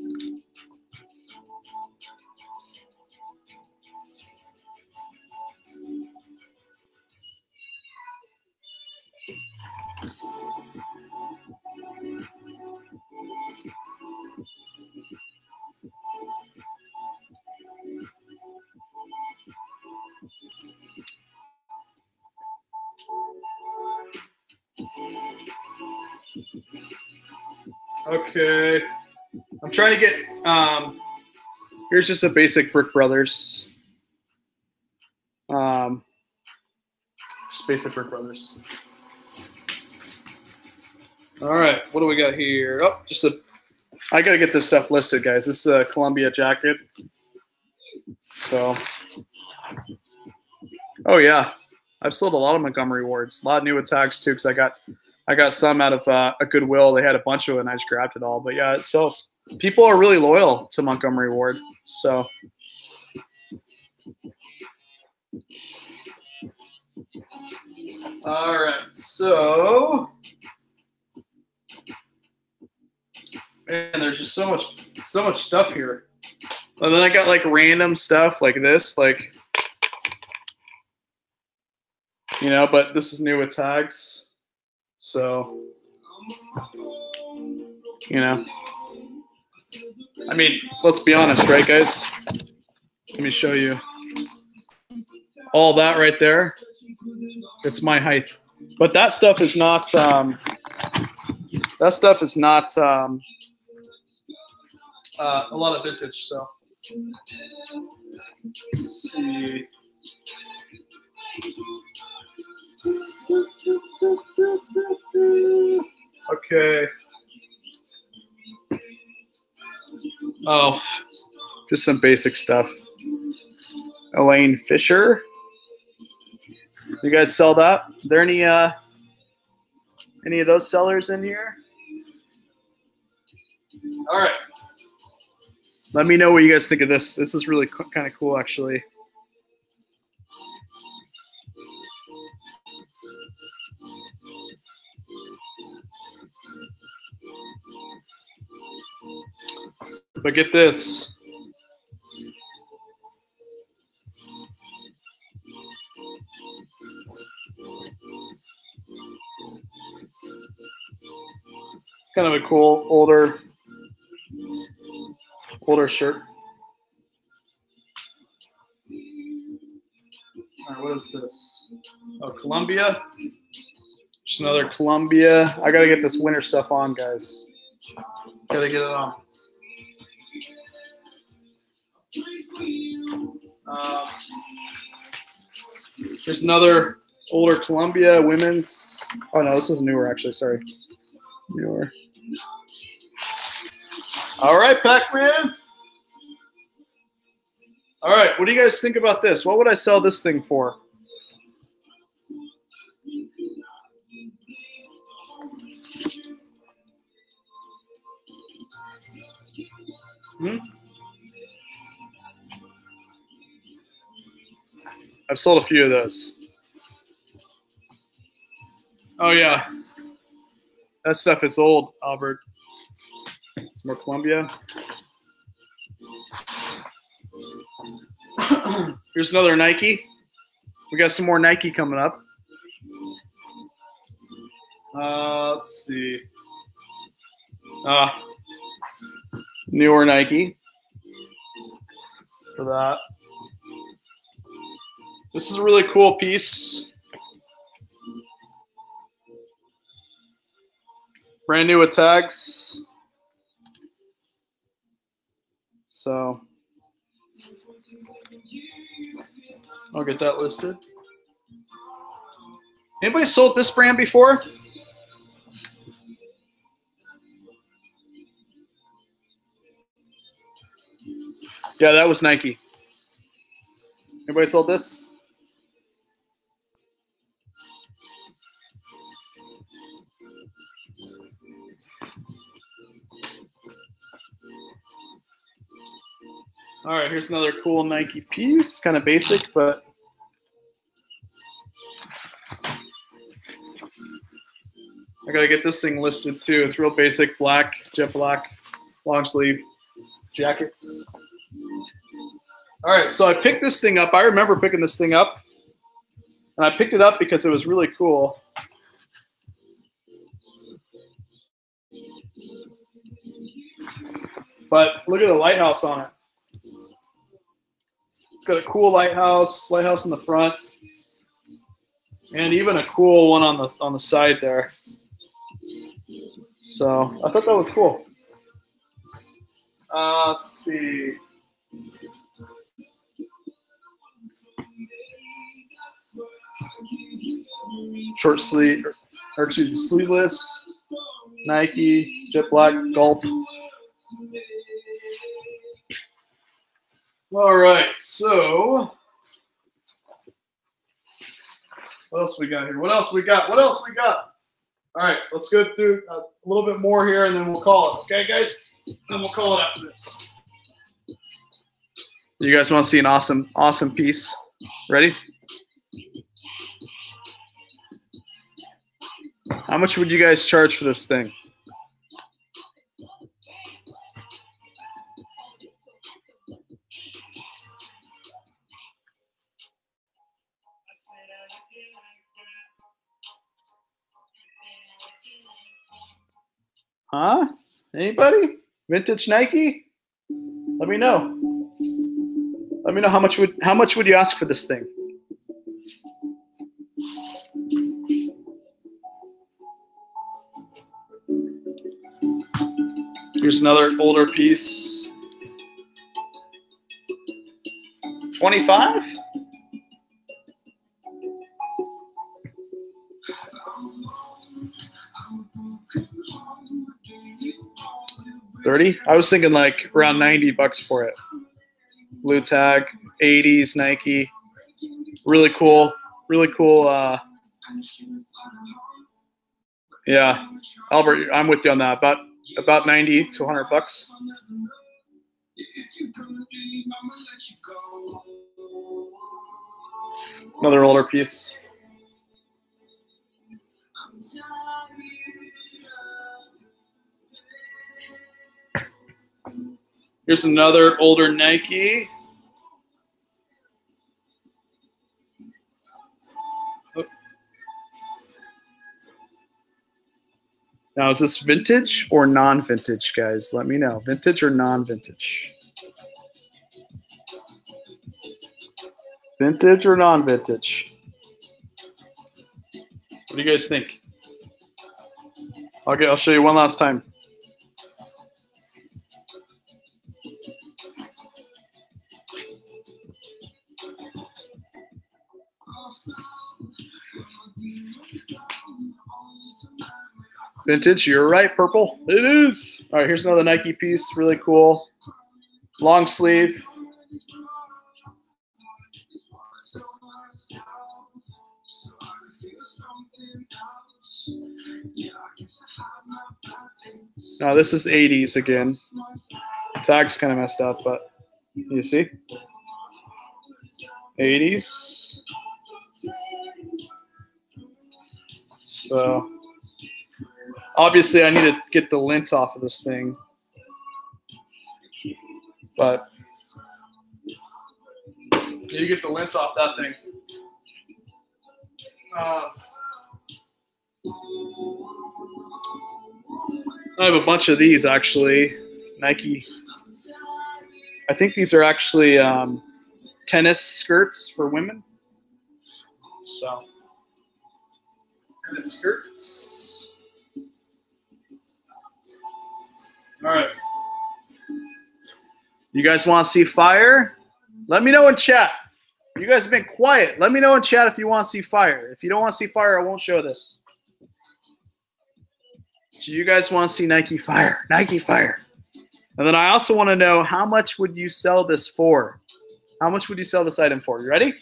Okay. I'm trying to get, here's just a basic Brick Brothers. Just basic Brick Brothers. All right, what do we got here? Oh, I got to get this stuff listed, guys. This is a Columbia jacket. So, oh yeah. I've sold a lot of Montgomery Wards. A lot of new tags too, because I got some out of a Goodwill. They had a bunch of it, and I just grabbed it all. But yeah, it sells. People are really loyal to Montgomery Ward. So, all right. So, man, there's just so much stuff here. And then I got like random stuff like this, like, you know, but this is new with tags. So, you know, I mean, let's be honest, right, guys? Let me show you. All that right there, it's my height. But that stuff is not, a lot of vintage, so. Let's see. Okay. Oh, just some basic stuff. Elaine Fisher. You guys sell that? Are there any of those sellers in here? All right. Let me know what you guys think of this. This is really kind of cool, actually. But get this. Kind of a cool older shirt. All right, what is this? Oh, Columbia. Just another Columbia. I gotta get this winter stuff on, guys. Gotta get it on. There's another older Columbia women's. Oh no, this is newer actually. Sorry, newer. All right, Pac-Man. All right, what do you guys think about this? What would I sell this thing for? I've sold a few of those. Oh yeah, that stuff is old, Albert. Some more Columbia. Here's another Nike. We got some more Nike coming up. Let's see. Newer Nike for that. This is a really cool piece. Brand new with tags. So I'll get that listed. Anybody sold this brand before? Yeah, that was Nike. Anybody sold this? All right, here's another cool Nike piece. Kind of basic, but I gotta get this thing listed too. It's real basic, black, jet black, long sleeve jackets. All right, so I picked this thing up. I remember picking this thing up, and I picked it up because it was really cool. But look at the lighthouse on it. It's got a cool lighthouse in the front, and even a cool one on the side there. So I thought that was cool. Let's see. Short sleeve, or excuse me, sleeveless, Nike, jet black, golf. All right, so what else we got here? What else we got? All right, let's go through a little bit more here, and then we'll call it. Okay, guys? Then we'll call it after this. You guys want to see an awesome piece? Ready? How much would you guys charge for this thing? Huh? Anybody? Vintage Nike? Let me know. Let me know how much would you ask for this thing? Here's another older piece. 25? $30? I was thinking like around $90 for it. Blue tag, 80s Nike. Really cool. Yeah, Albert, I'm with you on that. About about 90 to 100 bucks. Another older piece. Here's another older Nike. Oh. Now, is this vintage or non-vintage, guys? Let me know. Vintage or non-vintage? Vintage or non-vintage? What do you guys think? Okay, I'll show you one last time. Vintage, you're right, purple. It is. All right, here's another Nike piece, really cool. Long sleeve. Now this is 80s again. Tag's kind of messed up, but you see? 80s. So obviously I need to get the lint off of this thing. But you get the lint off that thing. I have a bunch of these actually. Nike. I think these are actually tennis skirts for women. So, tennis skirts. All right. You guys want to see fire? Let me know in chat. You guys have been quiet. Let me know in chat if you want to see fire. If you don't want to see fire, I won't show this. So you guys want to see Nike fire? Nike fire. And then I also want to know, how much would you sell this for? How much would you sell this item for? You ready?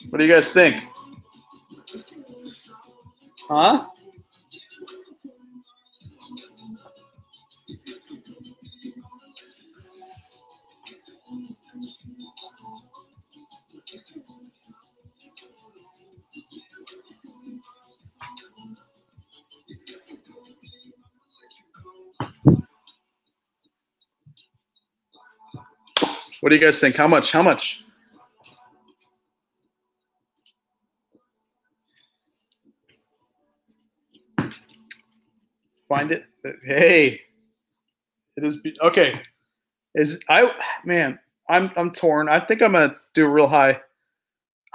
What do you guys think? Huh? What do you guys think? How much? How much? Find it. Hey, it is okay. I'm torn. I think I'm gonna do a real high,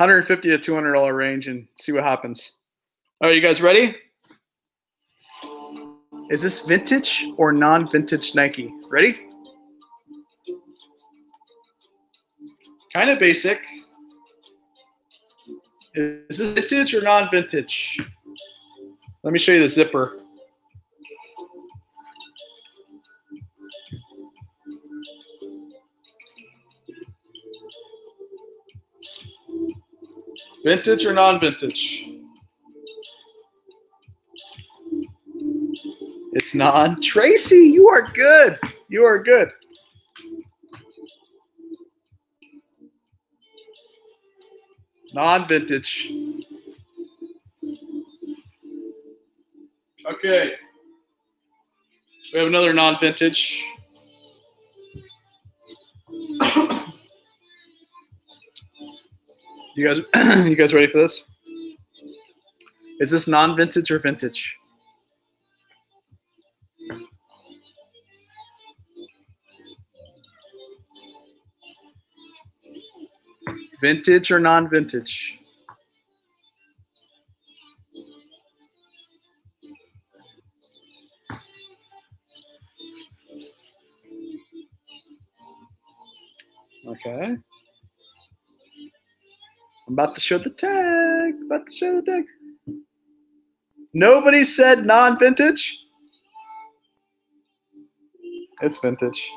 $150 to $200 range, and see what happens. All right, you guys ready? Is this vintage or non-vintage Nike? Ready? Kind of basic. Is this vintage or non-vintage? Let me show you the zipper. Vintage or non-vintage? It's non. Tracy, you are good. You are good. Non-vintage. Okay. We have another non-vintage. You guys ready for this? Is this non-vintage or vintage? Vintage or non-vintage? Okay. I'm about to show the tag. About to show the tag. Nobody said non-vintage? It's vintage.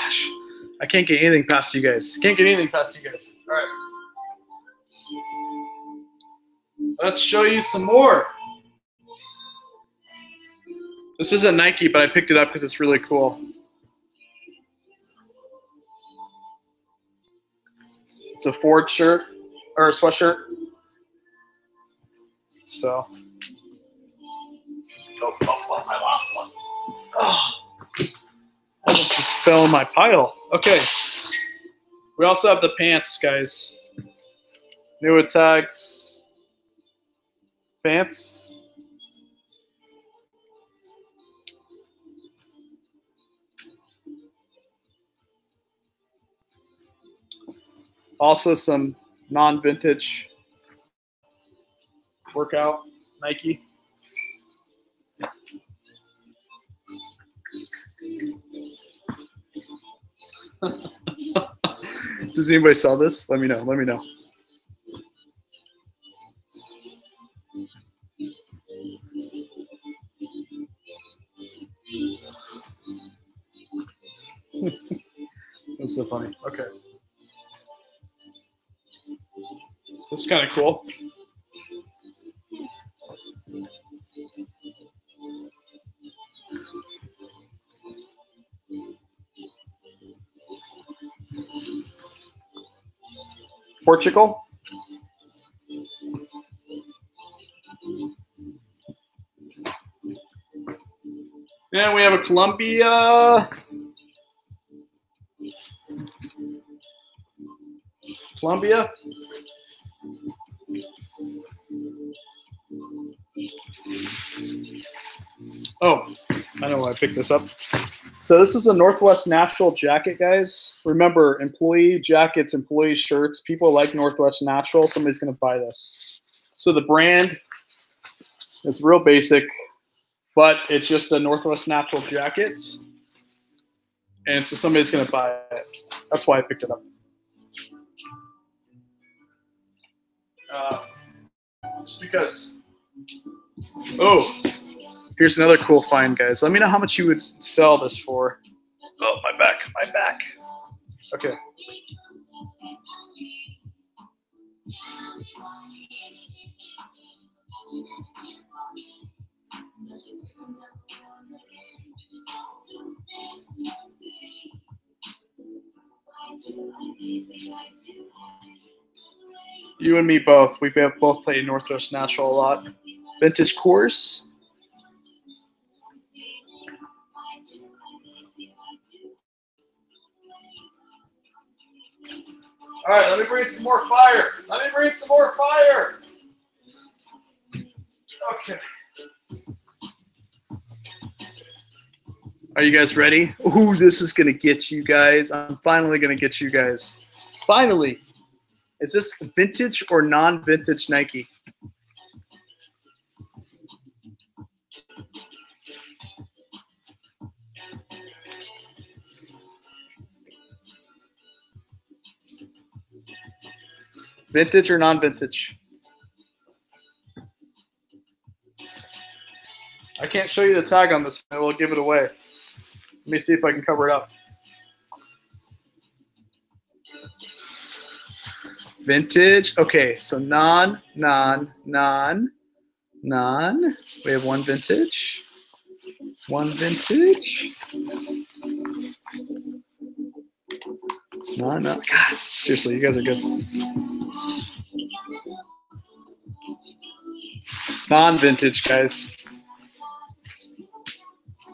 gosh. I can't get anything past you guys. Can't get anything past you guys. All right. Let's show you some more. This isn't Nike, but I picked it up because it's really cool. It's a Ford shirt, or a sweatshirt. So. Oh, I lost one. Oh. Almost just fell in my pile. Okay. We also have the pants, guys. New tags. Pants. Also some non-vintage workout Nike. Does anybody sell this? Let me know. Let me know. That's so funny. Okay. That's kind of cool. Portugal. And we have a Columbia. Columbia. Oh, I know why I picked this up. So this is a Northwest Natural jacket, guys. Remember, employee jackets, employee shirts. People like Northwest Natural. Somebody's going to buy this. So the brand is real basic, but it's just a Northwest Natural jacket. And so somebody's going to buy it. That's why I picked it up. Just because. Oh, here's another cool find, guys. Let me know how much you would sell this for. Oh, my back, my back. Okay. You and me both. We have both played Northwest Natural a lot. Vintage course. All right, let me bring some more fire. Let me bring some more fire. Okay. Are you guys ready? Ooh, this is going to get you guys. I'm finally going to get you guys. Finally. Is this vintage or non-vintage Nike? Vintage or non-vintage? I can't show you the tag on this. I will give it away. Let me see if I can cover it up. Vintage. Okay, so non. We have one vintage. One vintage. No. God, seriously, you guys are good. Non-vintage, guys.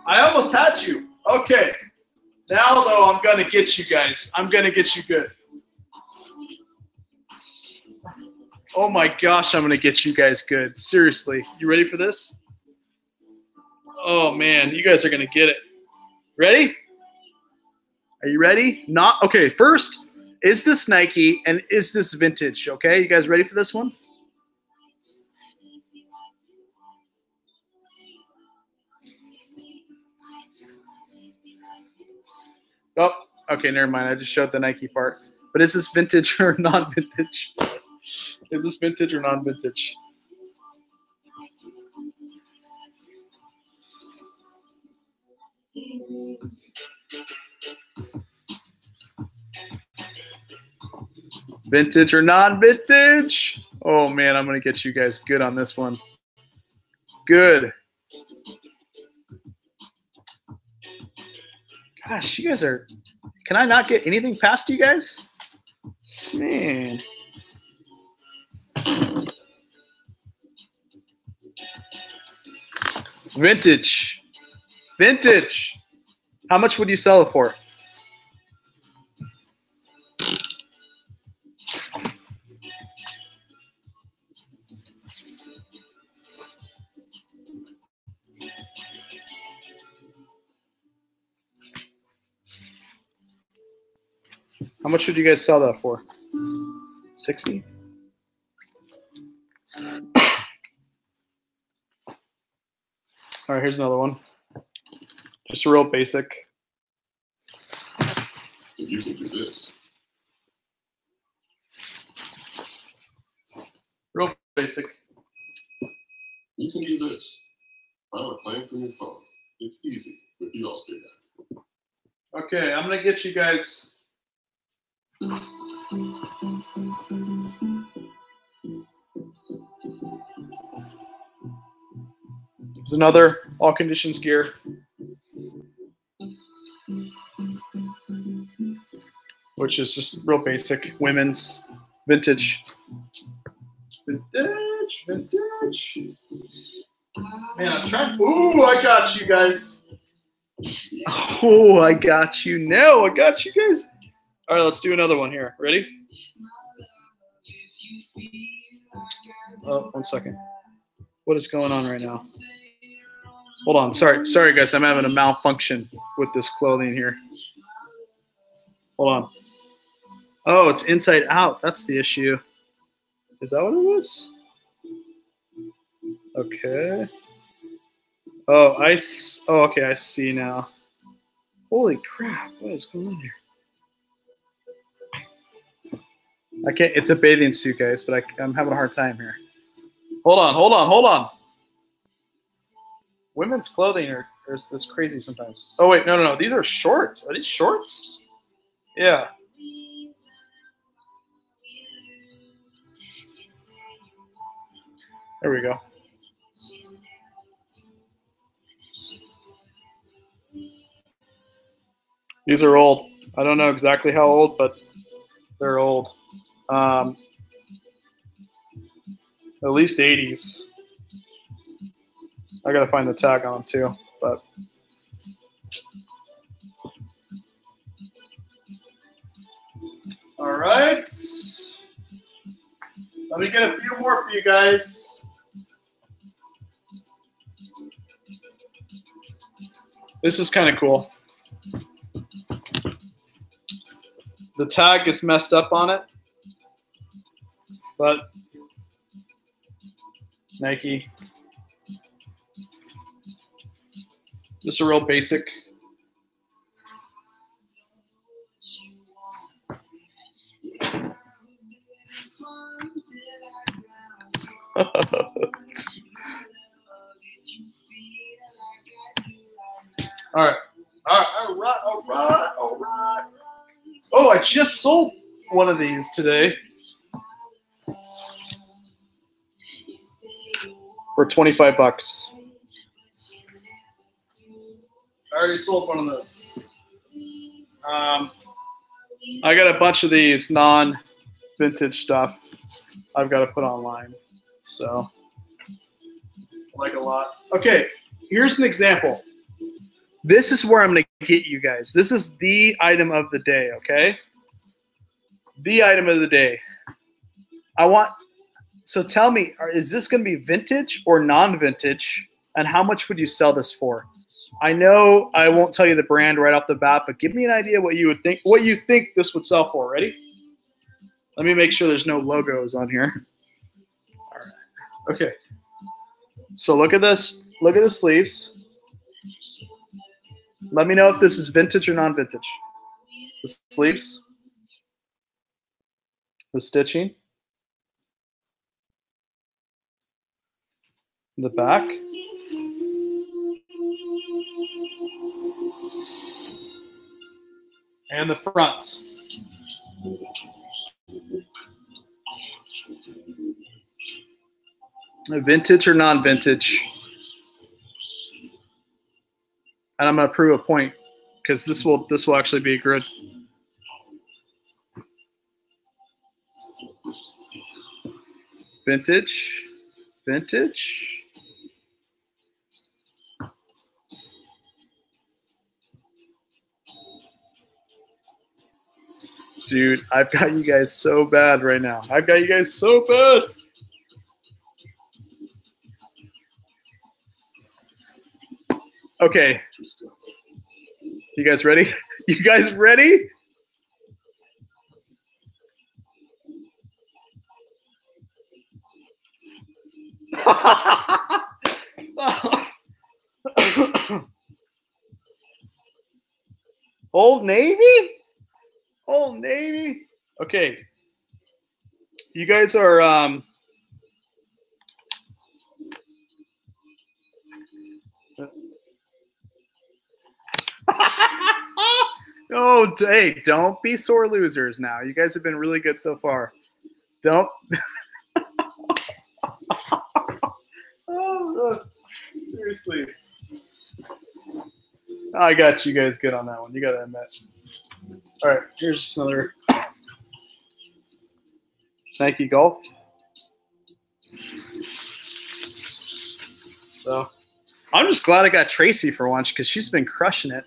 I almost had you. Okay. Now, though, I'm going to get you guys. I'm going to get you good. Oh, my gosh, I'm going to get you guys good. Seriously. You ready for this? Oh, man. You guys are going to get it. Ready? Are you ready? Not okay. First, is this Nike and is this vintage? Okay, you guys ready for this one? Oh, okay, never mind. I just showed the Nike part. But is this vintage or non-vintage? Is this vintage or non-vintage? Vintage or non-vintage? Oh man, I'm gonna get you guys good on this one. Good. Gosh, you guys are, can I not get anything past you guys? Man. Vintage. Vintage. How much would you sell it for? How much would you guys sell that for? 60? All right, here's another one. Just a real basic. You can do this. Real basic. You can do this. File a claim from your phone. It's easy with the Allstate app. Okay, I'm gonna get you guys. There's another all conditions gear. Which is just real basic, women's, vintage. Vintage, vintage. Man, I'm trying. Ooh, I got you guys. Oh, I got you. No, I got you guys. All right, let's do another one here. Ready? Oh, 1 second. What is going on right now? Hold on. Sorry, guys. I'm having a malfunction with this clothing here. Hold on. Oh, it's inside out. That's the issue. Is that what it was? Okay. Oh, okay, I see now. Holy crap. What is going on here? I can't. It's a bathing suit, guys, but I'm having a hard time here. Hold on. Women's clothing are this crazy sometimes. Oh, wait. No. These are shorts. Are these shorts? Yeah. There we go. These are old. I don't know exactly how old, but they're old. At least 80s. I gotta find the tag on them too, but. All right. Let me get a few more for you guys. This is kind of cool. The tag is messed up on it, but Nike. Just a real basic. All right. Oh, I just sold one of these today for 25 bucks. I already sold one of those. I got a bunch of these non-vintage stuff I've got to put online. So, I like a lot. Okay, here's an example. This is where I'm going to get you guys. This is the item of the day, okay? The item of the day. So tell me, is this going to be vintage or non-vintage? And how much would you sell this for? I know I won't tell you the brand right off the bat, but give me an idea what you think this would sell for. Ready? Let me make sure there's no logos on here. All right. Okay. So look at this. Look at the sleeves. Let me know if this is vintage or non-vintage. The sleeves. The stitching. The back. And the front. Vintage or non-vintage? And I'm gonna prove a point because this will actually be good. Vintage, vintage. Dude, I've got you guys so bad right now. I've got you guys so bad. Okay. You guys ready? You guys ready? Old Navy? Old Navy? Okay. You guys are oh, hey, don't be sore losers now. You guys have been really good so far. Don't. Oh, seriously. I got you guys good on that one. You got to admit. All right, here's another Nike Golf. So I'm just glad I got Tracy for once because she's been crushing it.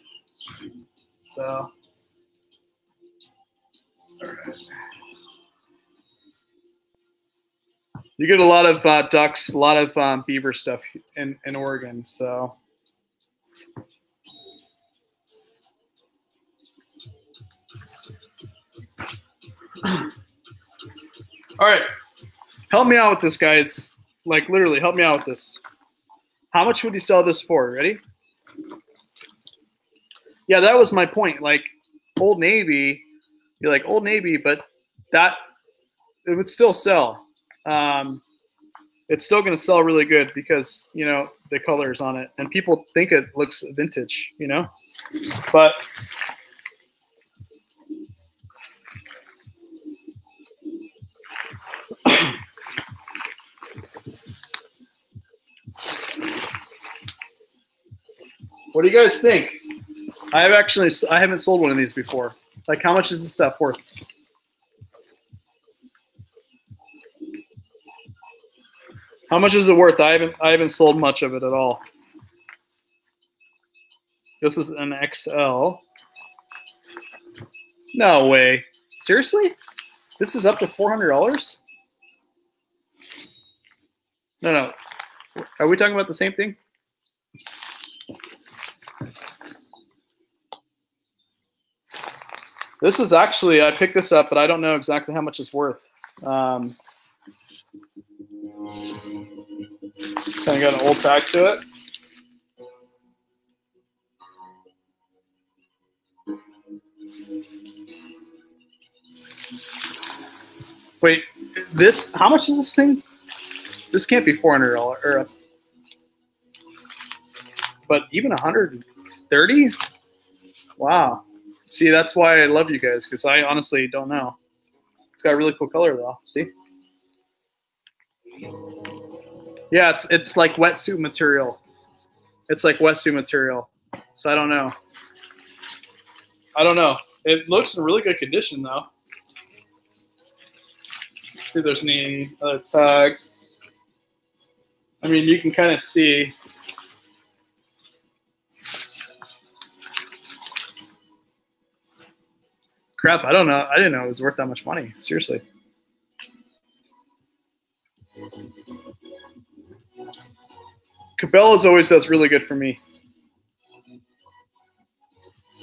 So. All right. You get a lot of ducks, a lot of beaver stuff in Oregon. So. All right. Help me out with this, guys. Like, literally, help me out with this. How much would you sell this for? Ready? Yeah, that was my point. Like, Old Navy, you're like, Old Navy, but that, it would still sell. It's still going to sell really good because, you know, the colors on it. And people think it looks vintage, you know? But what do you guys think? I haven't sold one of these before. Like, how much is this stuff worth? How much is it worth? I haven't sold much of it at all. This is an XL. No way. Seriously? This is up to $400? No. Are we talking about the same thing? This is actually, I picked this up, but I don't know exactly how much it's worth. Kind of got an old tag to it. Wait, this, how much is this thing? This can't be $400 or, but even 130? Wow. See, that's why I love you guys, because I honestly don't know. It's got a really cool color though. See? Yeah, it's like wetsuit material. It's like wetsuit material. So I don't know. It looks in really good condition though. Let's see if there's any other tags. I mean, you can kind of see. Crap, I don't know. I didn't know it was worth that much money. Seriously. Cabela's always does really good for me.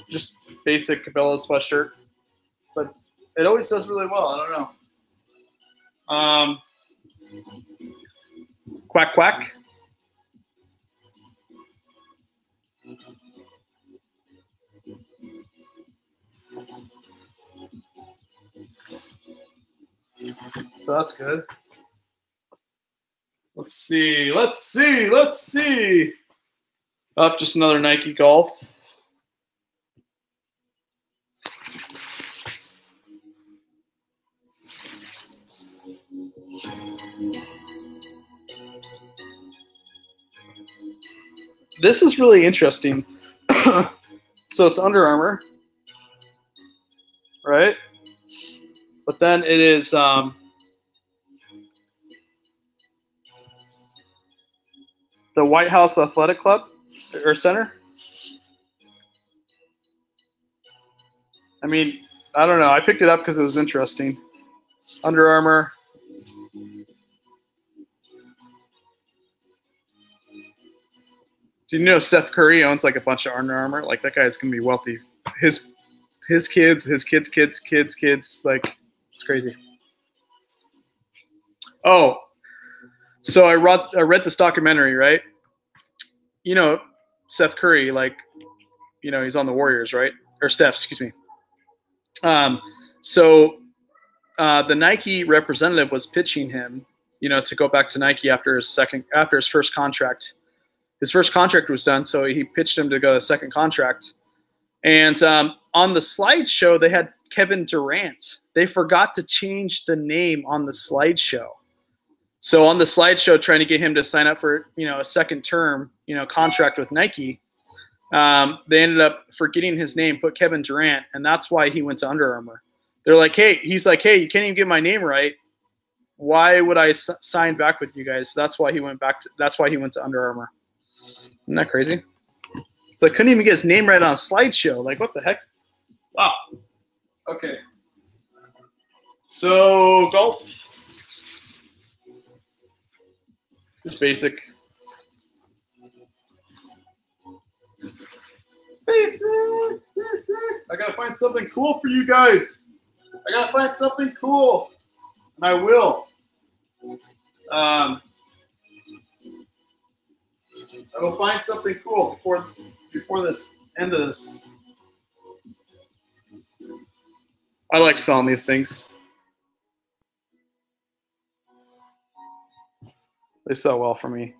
Just basic Cabela's sweatshirt. But it always does really well. I don't know. Quack, quack. So that's good. Let's see. Up, just another Nike Golf. This is really interesting. So it's Under Armour, right? But then it is the White House Athletic Club or Center. I mean, I don't know. I picked it up because it was interesting. Under Armour. Do you know Steph Curry owns like a bunch of Under Armour? Like that guy's gonna be wealthy. His kids, his kids, like it's crazy. Oh, so I read this documentary, right? You know, Steph Curry, like, you know, he's on the Warriors, right? Or Steph, excuse me. So the Nike representative was pitching him, you know, to go back to Nike after his first contract. His first contract was done, so he pitched him to go to second contract. And on the slideshow, they had Kevin Durant. They forgot to change the name on the slideshow. So on the slideshow, trying to get him to sign up for, you know, a second term, you know, contract with Nike, they ended up forgetting his name, put Kevin Durant, and that's why he went to Under Armour. They're like, hey, he's like, hey, you can't even get my name right. Why would I sign back with you guys? That's why he went to Under Armour. Isn't that crazy? So I couldn't even get his name right on a slideshow. Like, what the heck? Wow. Okay. So golf. Just basic. Basic. I gotta find something cool for you guys. I gotta find something cool, and I will. I will find something cool before this end of this. I like selling these things. They sell well for me.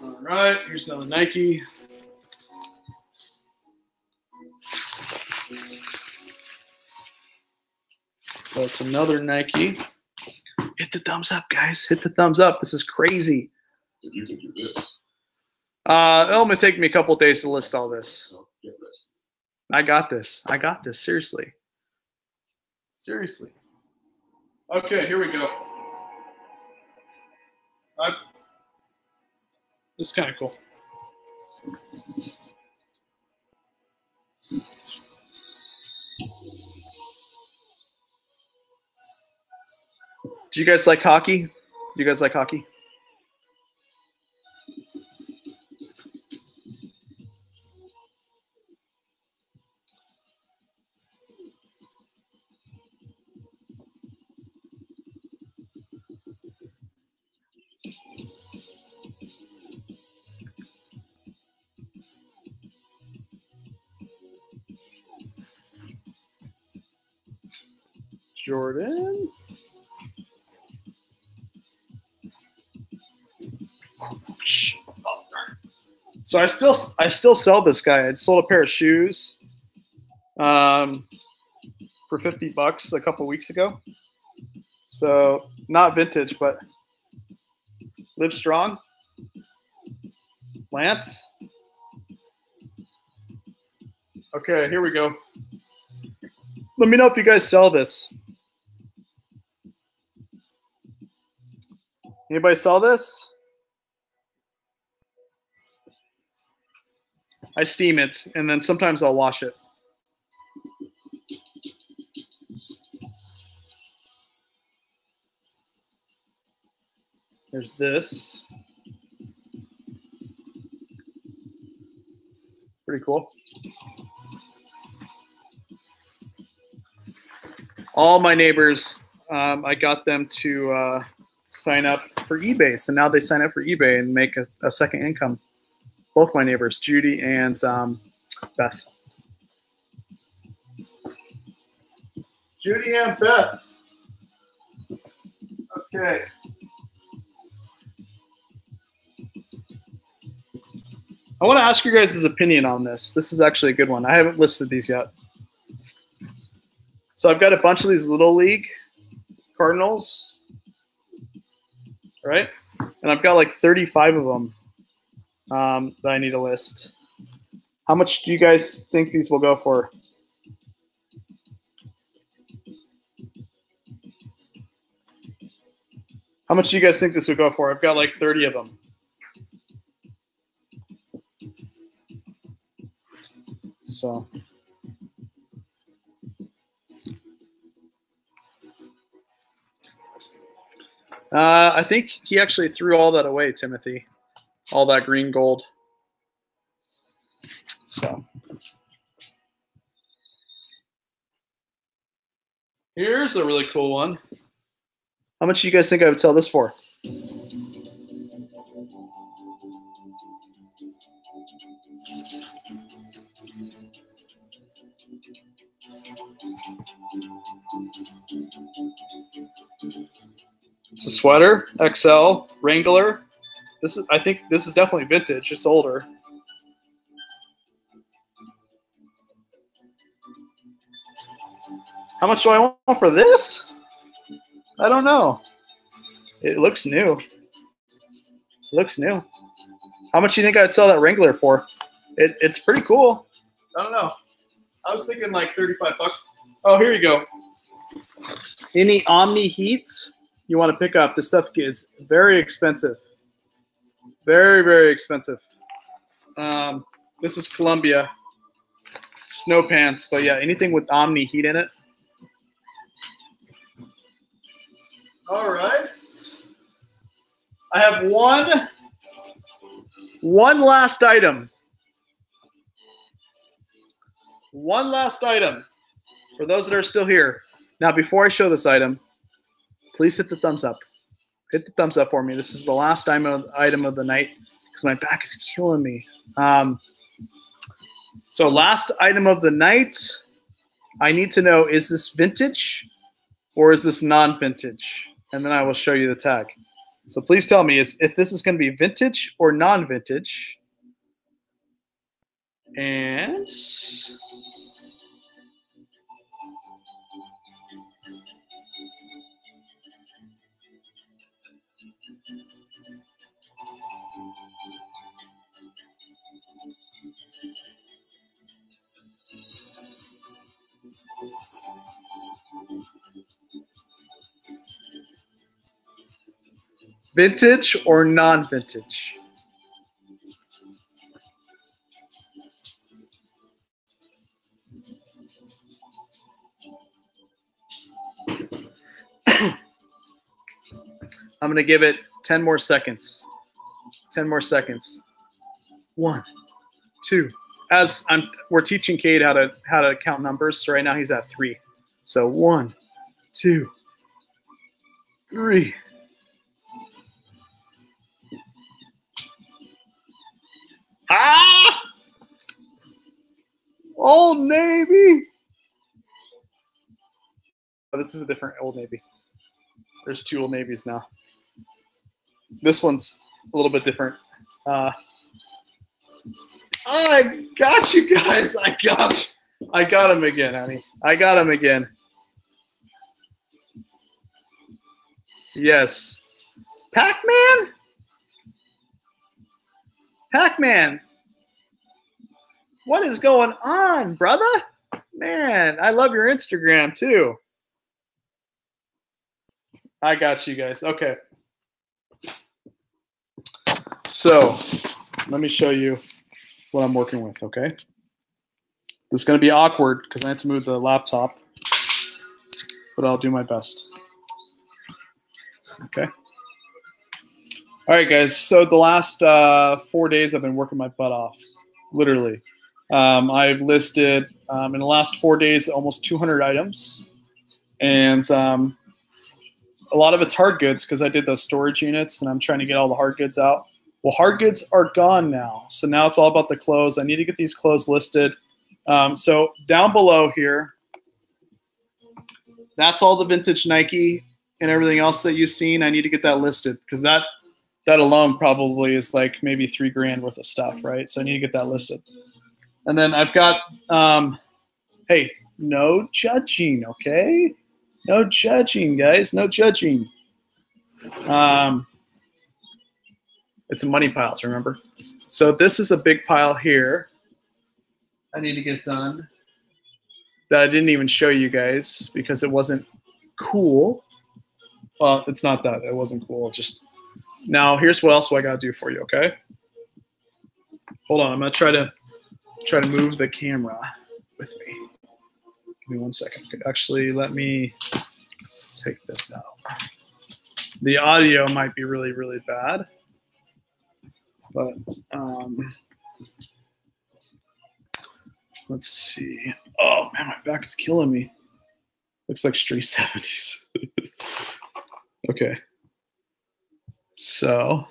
All right, here's another Nike. So it's another Nike. Hit the thumbs up, guys. Hit the thumbs up. This is crazy. If you can do this. It'll only take me a couple days to list all this. I got this. I got this. Seriously. Seriously. Okay, here we go. This is kind of cool. Do you guys like hockey? Do you guys like hockey? Jordan. So I still sell this guy. I sold a pair of shoes for $50 a couple weeks ago. So not vintage, but Live Strong. Lance. Okay, here we go. Let me know if you guys sell this. Anybody sell this? I steam it, and then sometimes I'll wash it. There's this. Pretty cool. All my neighbors, I got them to sign up for eBay. So now they sign up for eBay and make a second income. Both my neighbors, Judy and Beth. Judy and Beth. Okay. I want to ask you guys' opinion on this. This is actually a good one. I haven't listed these yet. So I've got a bunch of these Little League Cardinals, right? And I've got like 35 of them that I need to list. How much do you guys think these will go for? How much do you guys think this would go for? I've got like 30 of them. So. I think he actually threw all that away, Timothy. All that green gold. So. Here's a really cool one. How much do you guys think I would sell this for? It's a sweater, XL, Wrangler. I think this is definitely vintage. It's older. How much do I want for this? I don't know. It looks new. It looks new. How much do you think I'd sell that Wrangler for? It's pretty cool. I don't know. I was thinking like 35 bucks. Oh, here you go. Any Omni Heats you want to pick up? This stuff is very expensive. Very, very expensive. This is Columbia. Snow pants. But yeah, anything with Omni Heat in it. All right. I have one last item. One last item for those that are still here. Now, before I show this item, please hit the thumbs up. Hit the thumbs up for me. This is the last item of the night because my back is killing me. So last item of the night, I need to know, is this vintage or is this non-vintage? And then I will show you the tag. So please tell me if this is going to be vintage or non-vintage. And vintage or non-vintage? I'm going to give it 10 more seconds. 10 more seconds. 1, 2. As we're teaching Cade how to count numbers, so right now he's at 3. So 1, 2, 3. Ah! Old Navy. Oh, this is a different Old Navy. There's 2 Old Navies now. This one's a little bit different. I got you guys. I got him again, honey. I got him again. Yes. Pac-Man? Pac-Man. What is going on, brother? Man, I love your Instagram too. I got you guys. Okay. So let me show you what I'm working with, okay? This is going to be awkward because I have to move the laptop, but I'll do my best. Okay. All right, guys. So the last 4 days I've been working my butt off, literally. I've listed in the last 4 days almost 200 items, and a lot of it's hard goods because I did those storage units and I'm trying to get all the hard goods out. Well, hard goods are gone now. So now it's all about the clothes. I need to get these clothes listed. So down below here, that's all the vintage Nike and everything else that you've seen. I need to get that listed because that alone probably is like maybe $3,000 worth of stuff, right? So I need to get that listed. And then I've got, hey, no judging, okay? No judging, guys. No judging. It's a money piles, remember? So this is a big pile here I need to get done that I didn't even show you guys because it wasn't cool. Well, it's not that it wasn't cool. Just now, here's what else I got to do for you. Okay, hold on. I'm gonna try to move the camera with me. Give me 1 second. Actually, let me take this out. The audio might be really, really bad, but let's see. Oh man, my back is killing me. Looks like straight 70s. Okay. So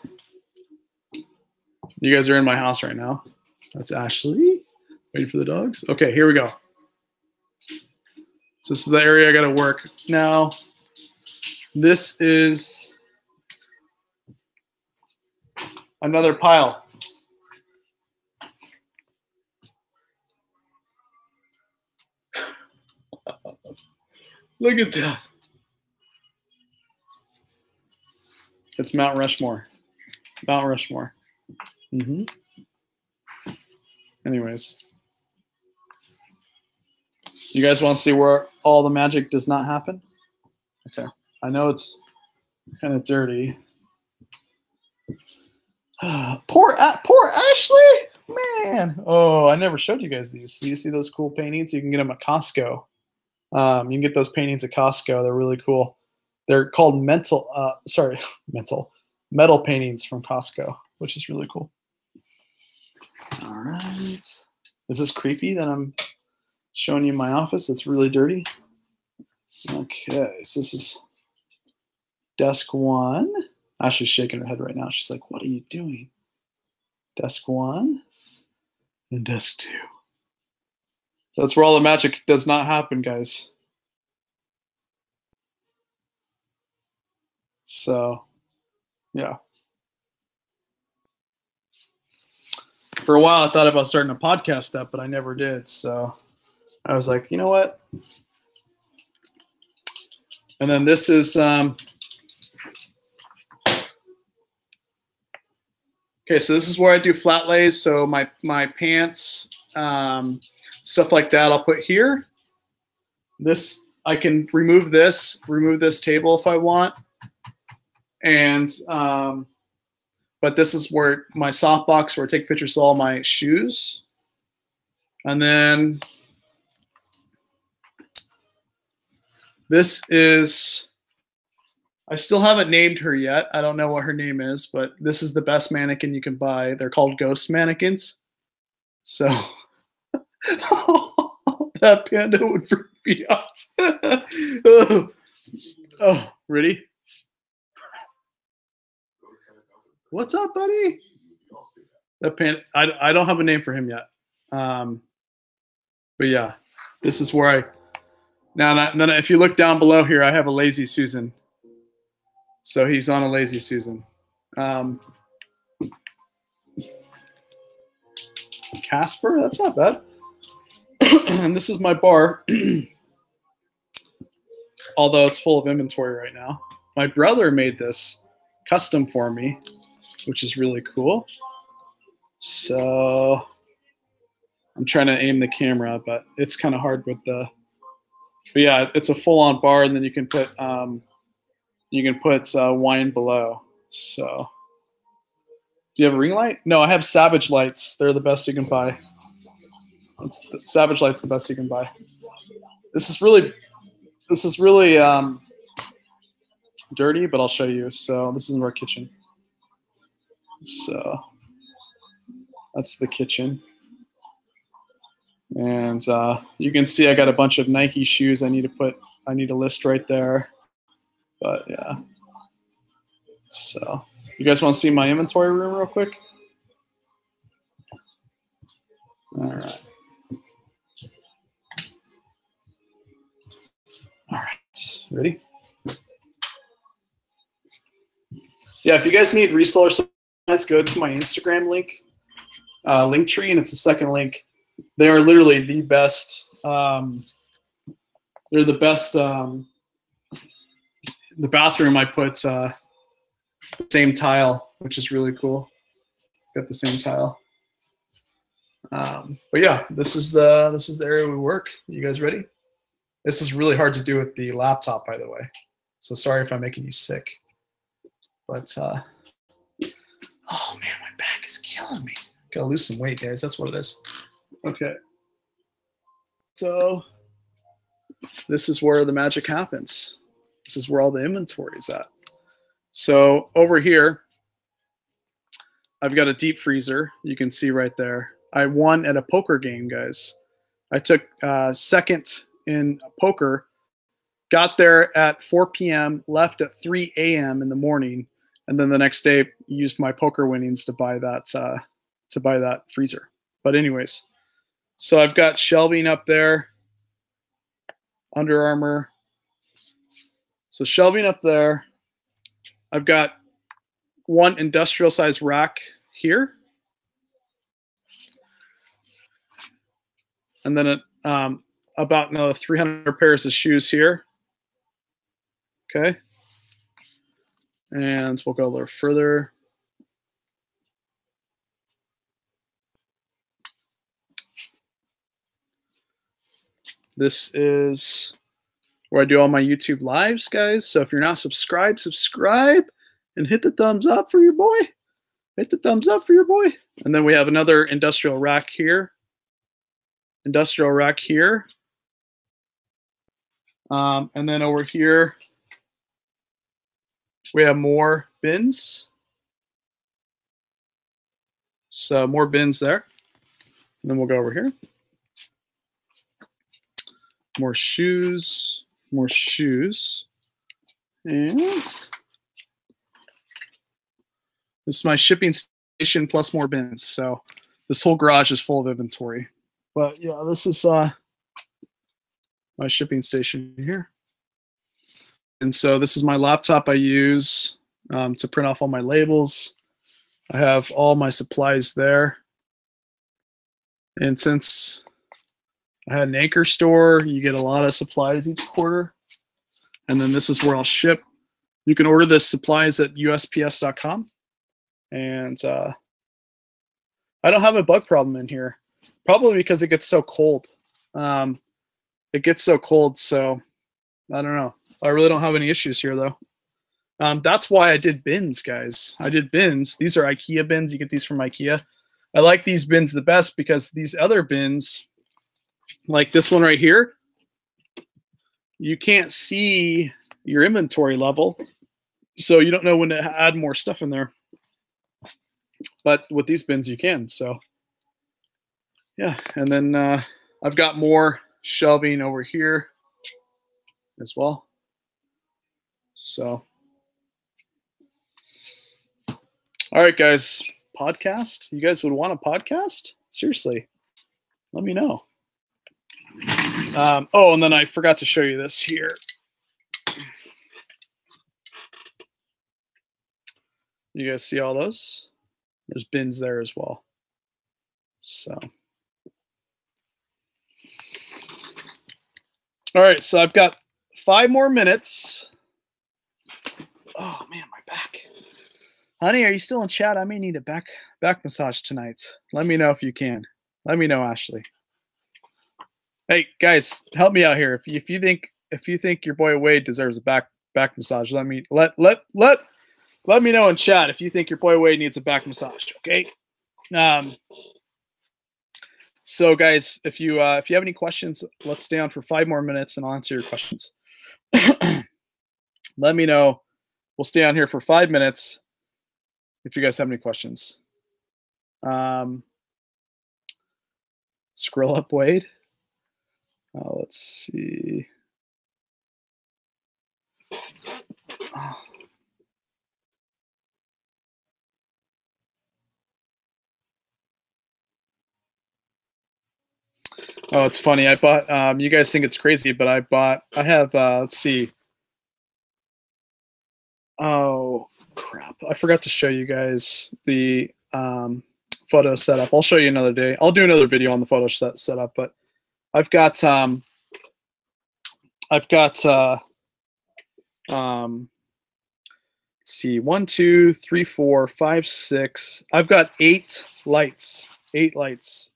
you guys are in my house right now. That's Ashley. Waiting for the dogs. Okay, here we go. So this is the area I got to work. Now, this is another pile. Look at that. It's Mount Rushmore. Mount Rushmore. Anyways. You guys want to see where all the magic does not happen? Okay. I know it's kind of dirty. Poor Ashley, man. Oh, I never showed you guys these. So you see those cool paintings? You can get them at Costco. You can get those paintings at Costco. They're really cool. They're called metal paintings from Costco, which is really cool. All right. Is this creepy that I'm showing you my office? It's really dirty. Okay, so this is desk 1. Ashley's shaking her head right now. She's like, what are you doing? Desk 1 and desk 2. So that's where all the magic does not happen, guys. So, yeah. For a while, I thought about starting a podcast up, but I never did. So I was like, you know what? And then this is, okay, so this is where I do flat lays. So my pants, stuff like that, I'll put here. This, I can remove this table if I want. And, but this is where my softbox, where I take pictures of all my shoes. And then this is, I still haven't named her yet. I don't know what her name is, but this is the best mannequin you can buy. They're called ghost mannequins. So that panda would freak me out. Oh, ready? What's up, buddy? That panda, I don't have a name for him yet. But yeah, this is where I, now then if you look down below here, I have a lazy Susan. So he's on a lazy Susan. Casper, that's not bad. And this is my bar. Although it's full of inventory right now. My brother made this custom for me, which is really cool. So I'm trying to aim the camera, but it's kind of hard with the, but yeah, it's a full-on bar, and then you can put wine below. So do you have a ring light? No, I have Savage lights. They're the best you can buy. Savage light's the best you can buy. This is really dirty, but I'll show you. So this is our kitchen. So that's the kitchen. And you can see I got a bunch of Nike shoes I need to list right there. But yeah. So you guys want to see my inventory room real quick? All right. All right. Ready? Yeah, if you guys need resellers, go to my Instagram link, Linktree, and it's the second link. They are literally the best. They're the best. The bathroom I put the same tile, which is really cool. got the same tile. But yeah, this is the area we work. You guys ready? This is really hard to do with the laptop, by the way. So sorry if I'm making you sick. But oh man, my back is killing me. Gotta lose some weight, guys. That's what it is. Okay. So this is where the magic happens. This is where all the inventory is at. So over here, I've got a deep freezer. You can see right there. I won at a poker game, guys. I took second in poker, got there at 4 p.m., left at 3 a.m. in the morning, and then the next day used my poker winnings to buy that freezer. But anyways, so I've got shelving up there, Under Armour. So shelving up there. I've got one industrial size rack here. And then about another 300 pairs of shoes here. Okay. And we'll go a little further. This is where I do all my YouTube lives, guys. So if you're not subscribed, subscribe and hit the thumbs up for your boy. Hit the thumbs up for your boy. And then we have another industrial rack here. Industrial rack here. And then over here, we have more bins. So more bins there. And then we'll go over here. More shoes, more shoes. And this is my shipping station plus more bins. So this whole garage is full of inventory. But yeah, this is my shipping station here. And so this is my laptop I use to print off all my labels. I have all my supplies there. And since I had an anchor store, you get a lot of supplies each quarter. And then this is where I'll ship. You can order the supplies at USPS.com. And I don't have a bug problem in here. Probably because it gets so cold. It gets so cold, so I don't know. I really don't have any issues here, though. That's why I did bins, guys. I did bins. These are IKEA bins. You get these from IKEA. I like these bins the best because these other bins, like this one right here, you can't see your inventory level, so you don't know when to add more stuff in there. But with these bins, you can. So yeah, and then I've got more shelving over here as well. So, all right, guys, podcast. You guys would want a podcast? Seriously, let me know. Oh, and then I forgot to show you this here. You guys see all those? There's bins there as well. So, all right, so I've got 5 more minutes. Oh man, my back. Honey, are you still in chat? I may need a back massage tonight. Let me know if you can. Let me know, Ashley. Hey guys, help me out here. If you think your boy Wade deserves a back massage, let me know in chat if you think your boy Wade needs a back massage. Okay. So guys, if you have any questions, let's stay on for 5 more minutes and I'll answer your questions. Let me know. We'll stay on here for 5 minutes if you guys have any questions. Scroll up, Wade. Let's see. Oh, it's funny. I bought, you guys think it's crazy, but I have, let's see. Oh, crap. I forgot to show you guys the photo setup. I'll show you another day. I'll do another video on the photo setup, but I've got it's see, 1, 2, 3, 4, 5, 6. I've got 8 lights. 8 lights.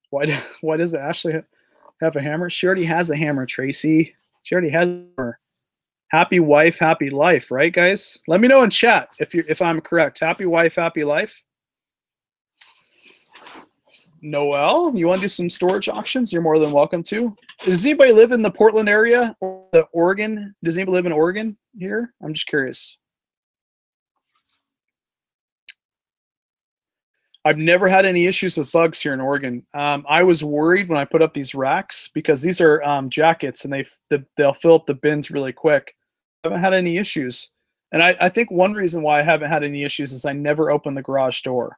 Why does Ashley have a hammer? She already has a hammer, Tracy. She already has a hammer. Happy wife, happy life, right, guys? Let me know in chat if I'm correct. Happy wife, happy life. Noel, you want to do some storage auctions? You're more than welcome to. Does anybody live in the Portland area or the Oregon? Does anybody live in Oregon here? I'm just curious. I've never had any issues with bugs here in Oregon. I was worried when I put up these racks because these are jackets and they'll fill up the bins really quick. I haven't had any issues. And I think one reason why I haven't had any issues is I never open the garage door.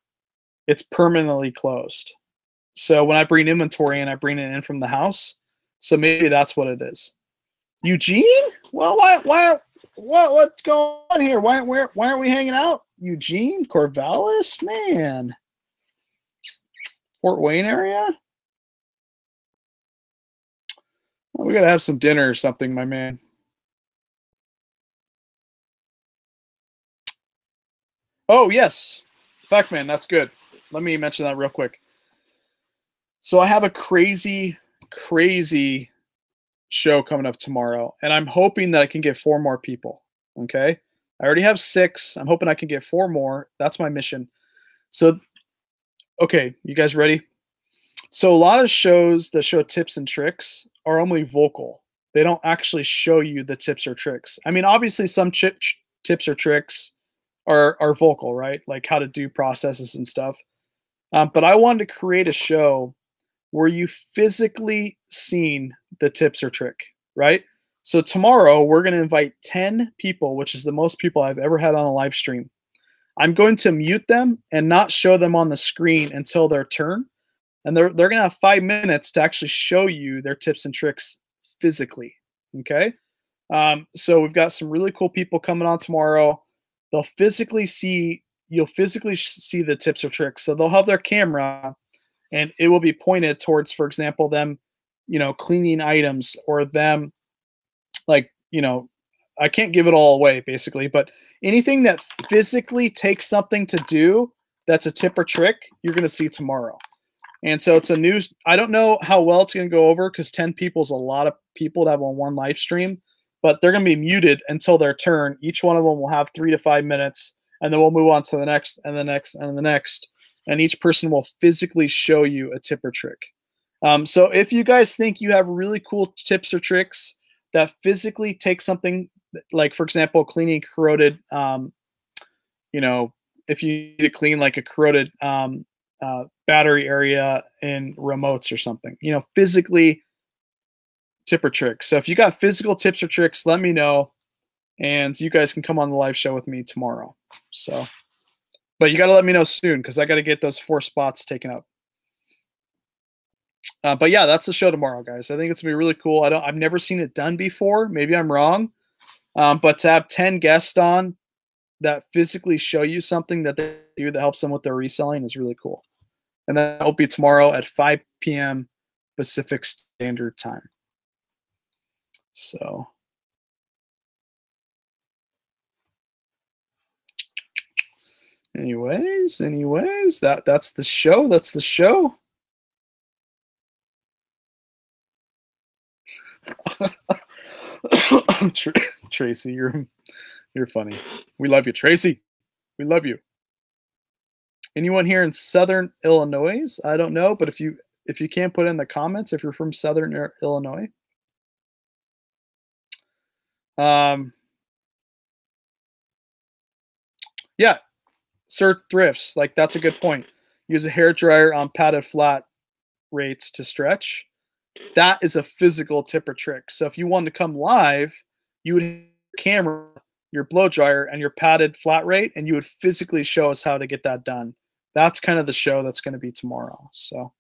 It's permanently closed. So when I bring inventory in, I bring it in from the house. So maybe that's what it is. Eugene? Well, what's going on here? Why aren't we hanging out? Eugene? Corvallis? Man. Fort Wayne area? Well, we got to have some dinner or something, my man. Oh, yes. Pac-Man, that's good. Let me mention that real quick. So I have a crazy show coming up tomorrow, and I'm hoping that I can get 4 more people, okay? I already have 6. I'm hoping I can get 4 more. That's my mission. So, okay, you guys ready? So a lot of shows that show tips and tricks are only vocal. They don't actually show you the tips or tricks. I mean, obviously some tips or tricks are vocal, right? Like how to do processes and stuff. But I wanted to create a show where you physically seen the tips or trick, right? So tomorrow we're going to invite 10 people, which is the most people I've ever had on a live stream. I'm going to mute them and not show them on the screen until their turn. And they're going to have 5 minutes to actually show you their tips and tricks physically, okay? So we've got some really cool people coming on tomorrow. You'll physically see the tips or tricks. So they'll have their camera and it will be pointed towards, for example, them, cleaning items or them I can't give it all away basically, but anything that physically takes something to do that's a tip or trick, you're going to see tomorrow. And so it's I don't know how well it's going to go over because 10 people is a lot of people to have on one live stream, but they're going to be muted until their turn. Each one of them will have 3 to 5 minutes, and then we'll move on to the next and the next and the next. And each person will physically show you a tip or trick. So if you guys think you have really cool tips or tricks that physically take something, like, for example, cleaning corroded, if you need to clean like a corroded battery area in remotes or something, physically tip or trick. So if you got physical tips or tricks, let me know, and you guys can come on the live show with me tomorrow. So, but you got to let me know soon because I got to get those 4 spots taken up. But yeah, that's the show tomorrow, guys. I think it's gonna be really cool. I've never seen it done before. Maybe I'm wrong, but to have 10 guests on that physically show you something that they do that helps them with their reselling is really cool. And that will be tomorrow at 5 p.m. Pacific Standard Time. So, anyways, that's the show. That's the show. Tracy, you're funny. We love you, Tracy. We love you. Anyone here in Southern Illinois? I don't know, but if you can put in the comments if you're from Southern Illinois. Yeah, Sir Thrifts, like that's a good point. Use a hair dryer on padded flat rates to stretch. That is a physical tip or trick. So if you wanted to come live, you would have your camera, your blow dryer, and your padded flat rate, and you would physically show us how to get that done. That's kind of the show that's going to be tomorrow. So,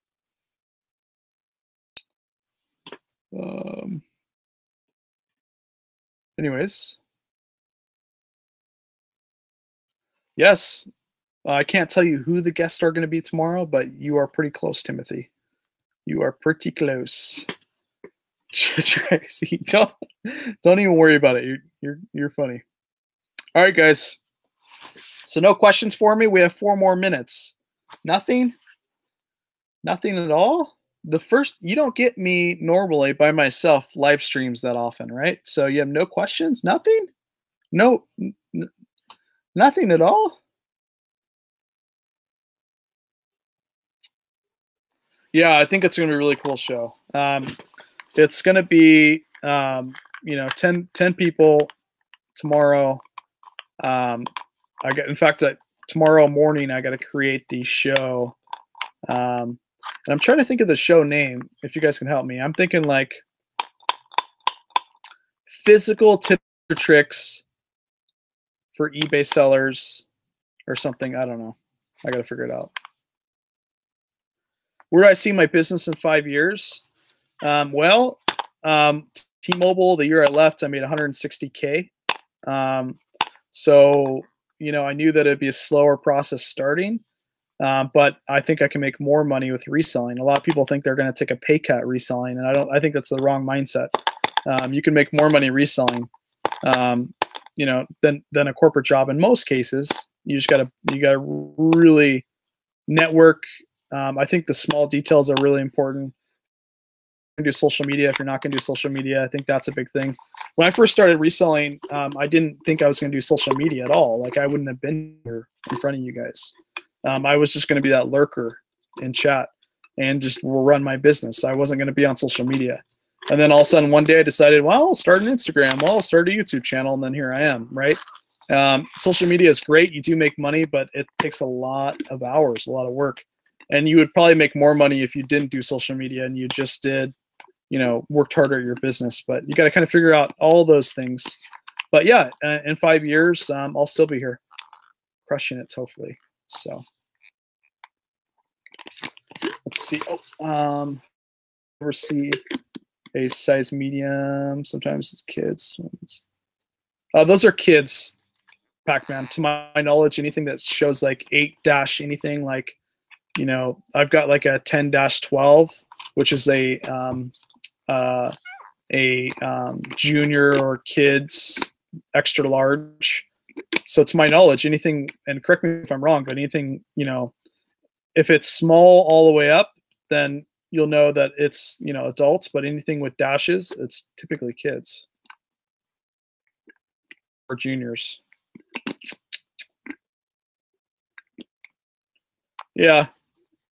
anyways, yes, I can't tell you who the guests are going to be tomorrow, but you are pretty close, Timothy. You are pretty close. Tracy, don't even worry about it. You're funny. All right, guys. So no questions for me. We have 4 more minutes. Nothing? Nothing at all? You don't get me normally by myself live streams that often, right? So you have no questions? Nothing? No, nothing at all? Yeah, I think it's going to be a really cool show. It's going to be, 10 people tomorrow. In fact, tomorrow morning, I got to create the show. And I'm trying to think of the show name, if you guys can help me. I'm thinking like physical tips or tricks for eBay sellers or something. I don't know. I got to figure it out. Where do I see my business in 5 years? T-Mobile, the year I left, I made 160K. So, I knew that it'd be a slower process starting, but I think I can make more money with reselling. A lot of people think they're going to take a pay cut reselling, and I think that's the wrong mindset. You can make more money reselling, than a corporate job. In most cases, you gotta really network. I think the small details are really important. Do social media. If you're not going to do social media, I think that's a big thing. When I first started reselling, I didn't think I was going to do social media at all. Like I wouldn't have been here in front of you guys. I was just going to be that lurker in chat and just run my business. I wasn't going to be on social media. And then all of a sudden one day I decided, well, I'll start an Instagram. Well, I'll start a YouTube channel. And then here I am, right? Social media is great. You do make money, but it takes a lot of hours, a lot of work. And you would probably make more money if you didn't do social media and you just did, worked harder at your business. But you got to kind of figure out all those things. But yeah, in 5 years, I'll still be here crushing it, hopefully. So let's see. Oversee a size medium. Sometimes it's kids. Those are kids, Pac-Man. To my knowledge, anything that shows like 8- anything, like, I've got like a 10-12, which is a junior or kids extra large. So to my knowledge, anything, and correct me if I'm wrong, but anything, if it's small all the way up, then you'll know that it's, adults, but anything with dashes, it's typically kids or juniors. Yeah.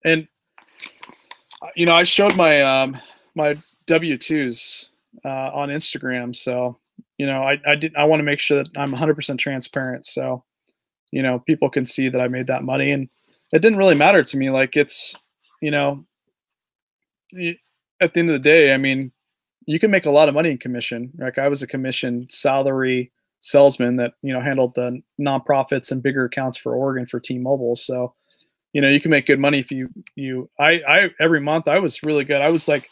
And, I showed my, my W-2s on Instagram. So, I want to make sure that I'm 100% transparent. So, people can see that I made that money, and it didn't really matter to me. Like it's, at the end of the day, I mean, you can make a lot of money in commission. Like I was a commission salary salesman that, handled the nonprofits and bigger accounts for Oregon for T-Mobile. So, you can make good money if I every month I was really good. I was like,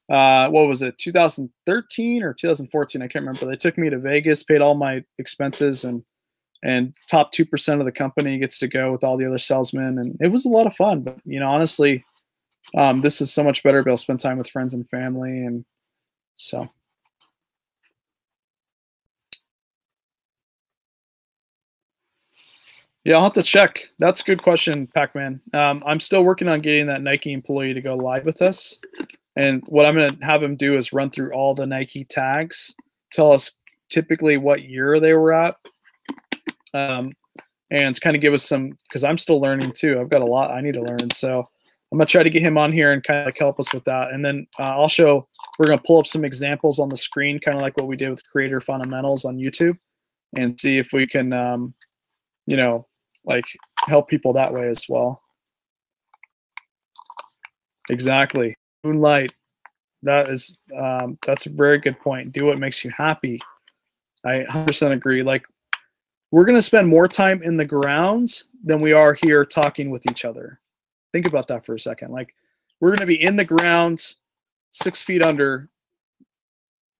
what was it, 2013 or 2014? I can't remember. They took me to Vegas, paid all my expenses, and top 2% of the company gets to go with all the other salesmen. And it was a lot of fun, but honestly, this is so much better to be able to spend time with friends and family. And so. Yeah, I'll have to check. That's a good question, Pac-Man. I'm still working on getting that Nike employee to go live with us. And what I'm going to have him do is run through all the Nike tags, tell us typically what year they were at, and kind of give us some, because I'm still learning too. I've got a lot I need to learn. So I'm going to try to get him on here and kind of like help us with that. And then we're going to pull up some examples on the screen, kind of like what we did with Creator Fundamentals on YouTube, and see if we can, like help people that way as well. Exactly. Moonlight. That's a very good point. Do what makes you happy. I 100% agree. Like we're going to spend more time in the grounds than we are here talking with each other. Think about that for a second. Like we're going to be in the ground 6 feet under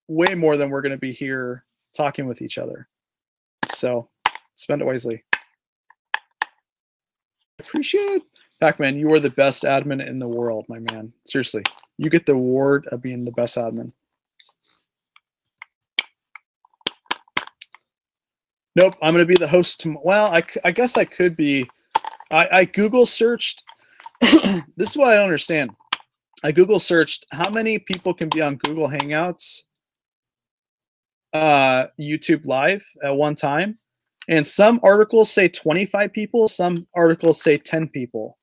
way more than we're going to be here talking with each other. So spend it wisely. Appreciate it. Pac-Man, you are the best admin in the world, my man. Seriously, you get the award of being the best admin. Nope, I'm going to be the host. Well, I guess I could be. I Google searched. This is what I don't understand. I Google searched how many people can be on Google Hangouts, YouTube Live at one time. And some articles say 25 people. Some articles say 10 people.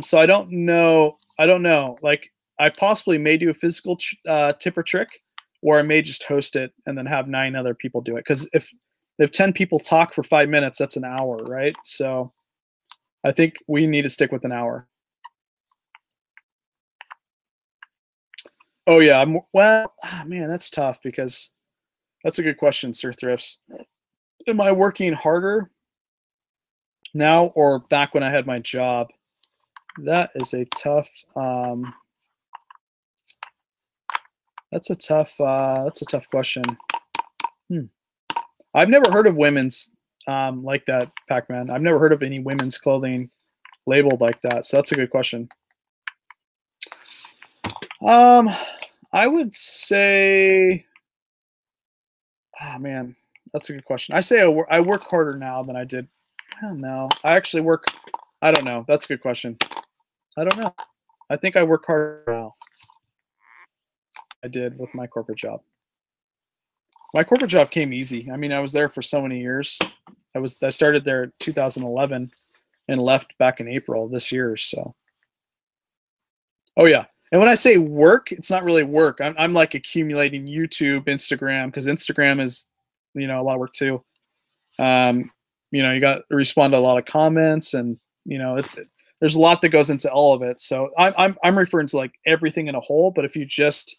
So I don't know. Like, I possibly may do a physical tip or trick, or I may just host it and then have 9 other people do it. Because if 10 people talk for 5 minutes, that's an hour, right? So I think we need to stick with an hour. Oh yeah, well, man, that's tough, because that's a good question, Sir Thrifts. Am I working harder now or back when I had my job? That is a tough. That's a tough question. I've never heard of women's like that, Pac-Man. I've never heard of any women's clothing labeled like that. So that's a good question. I would say, oh man, that's a good question. I say I work harder now than I did. Well, no, I actually work. I don't know. That's a good question. I don't know. I think I work harder now. I did with my corporate job. My corporate job came easy. I mean, I was there for so many years. I started there in 2011 and left back in April of this year. So, oh yeah. And when I say work, it's not really work. I'm like accumulating YouTube, Instagram, because Instagram is, a lot of work too. You got to respond to a lot of comments, and there's a lot that goes into all of it. So I'm referring to like everything in a whole. But if you just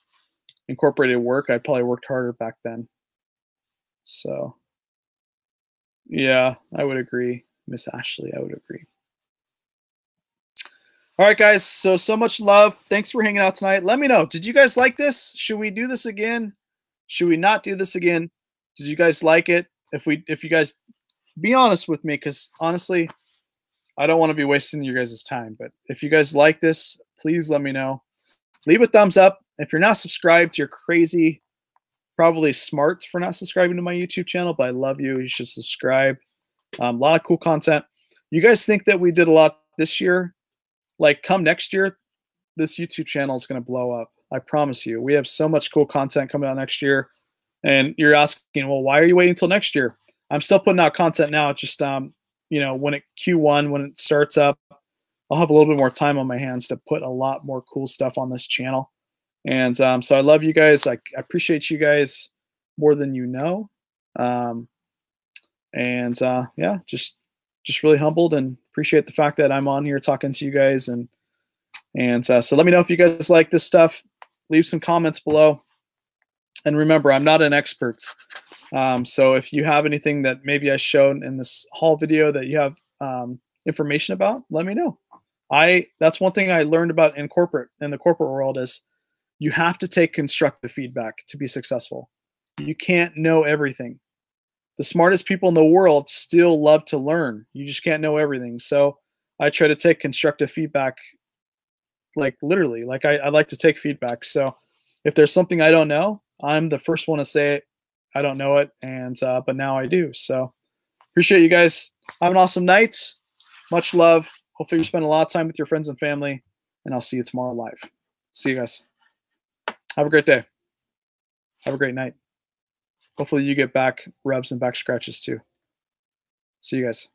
incorporated work, I probably worked harder back then. So yeah, I would agree, Miss Ashley. I would agree. All right, guys. So much love. Thanks for hanging out tonight. Let me know. Did you guys like this? Should we do this again? Should we not do this again? Did you guys like it? If you guys, be honest with me, because honestly, I don't want to be wasting your guys' time. But if you guys like this, please let me know. Leave a thumbs up. If you're not subscribed, you're crazy. Probably smart for not subscribing to my YouTube channel, but I love you. You should subscribe. A lot of cool content. You guys think that we did a lot this year? Like, come next year, this YouTube channel is going to blow up. I promise you. We have so much cool content coming out next year. And you're asking, well, why are you waiting until next year? I'm still putting out content now. Just, when Q1, when it starts up, I'll have a little bit more time on my hands to put a lot more cool stuff on this channel. And so I love you guys. I appreciate you guys more than you know. Yeah, just really humbled, and appreciate the fact that I'm on here talking to you guys. And so let me know if you guys like this stuff. Leave some comments below. And remember, I'm not an expert. So if you have anything that maybe I showed in this haul video that you have information about, let me know. That's one thing I learned about in the corporate world is you have to take constructive feedback to be successful. You can't know everything. The smartest people in the world still love to learn. You just can't know everything. So I try to take constructive feedback, like literally, like I like to take feedback. So if there's something I don't know, I'm the first one to say it. I don't know it, but now I do. So appreciate you guys. Have an awesome night. Much love. Hopefully you spend a lot of time with your friends and family, and I'll see you tomorrow live. See you guys. Have a great day. Have a great night. Hopefully you get back rubs and back scratches too. See you guys.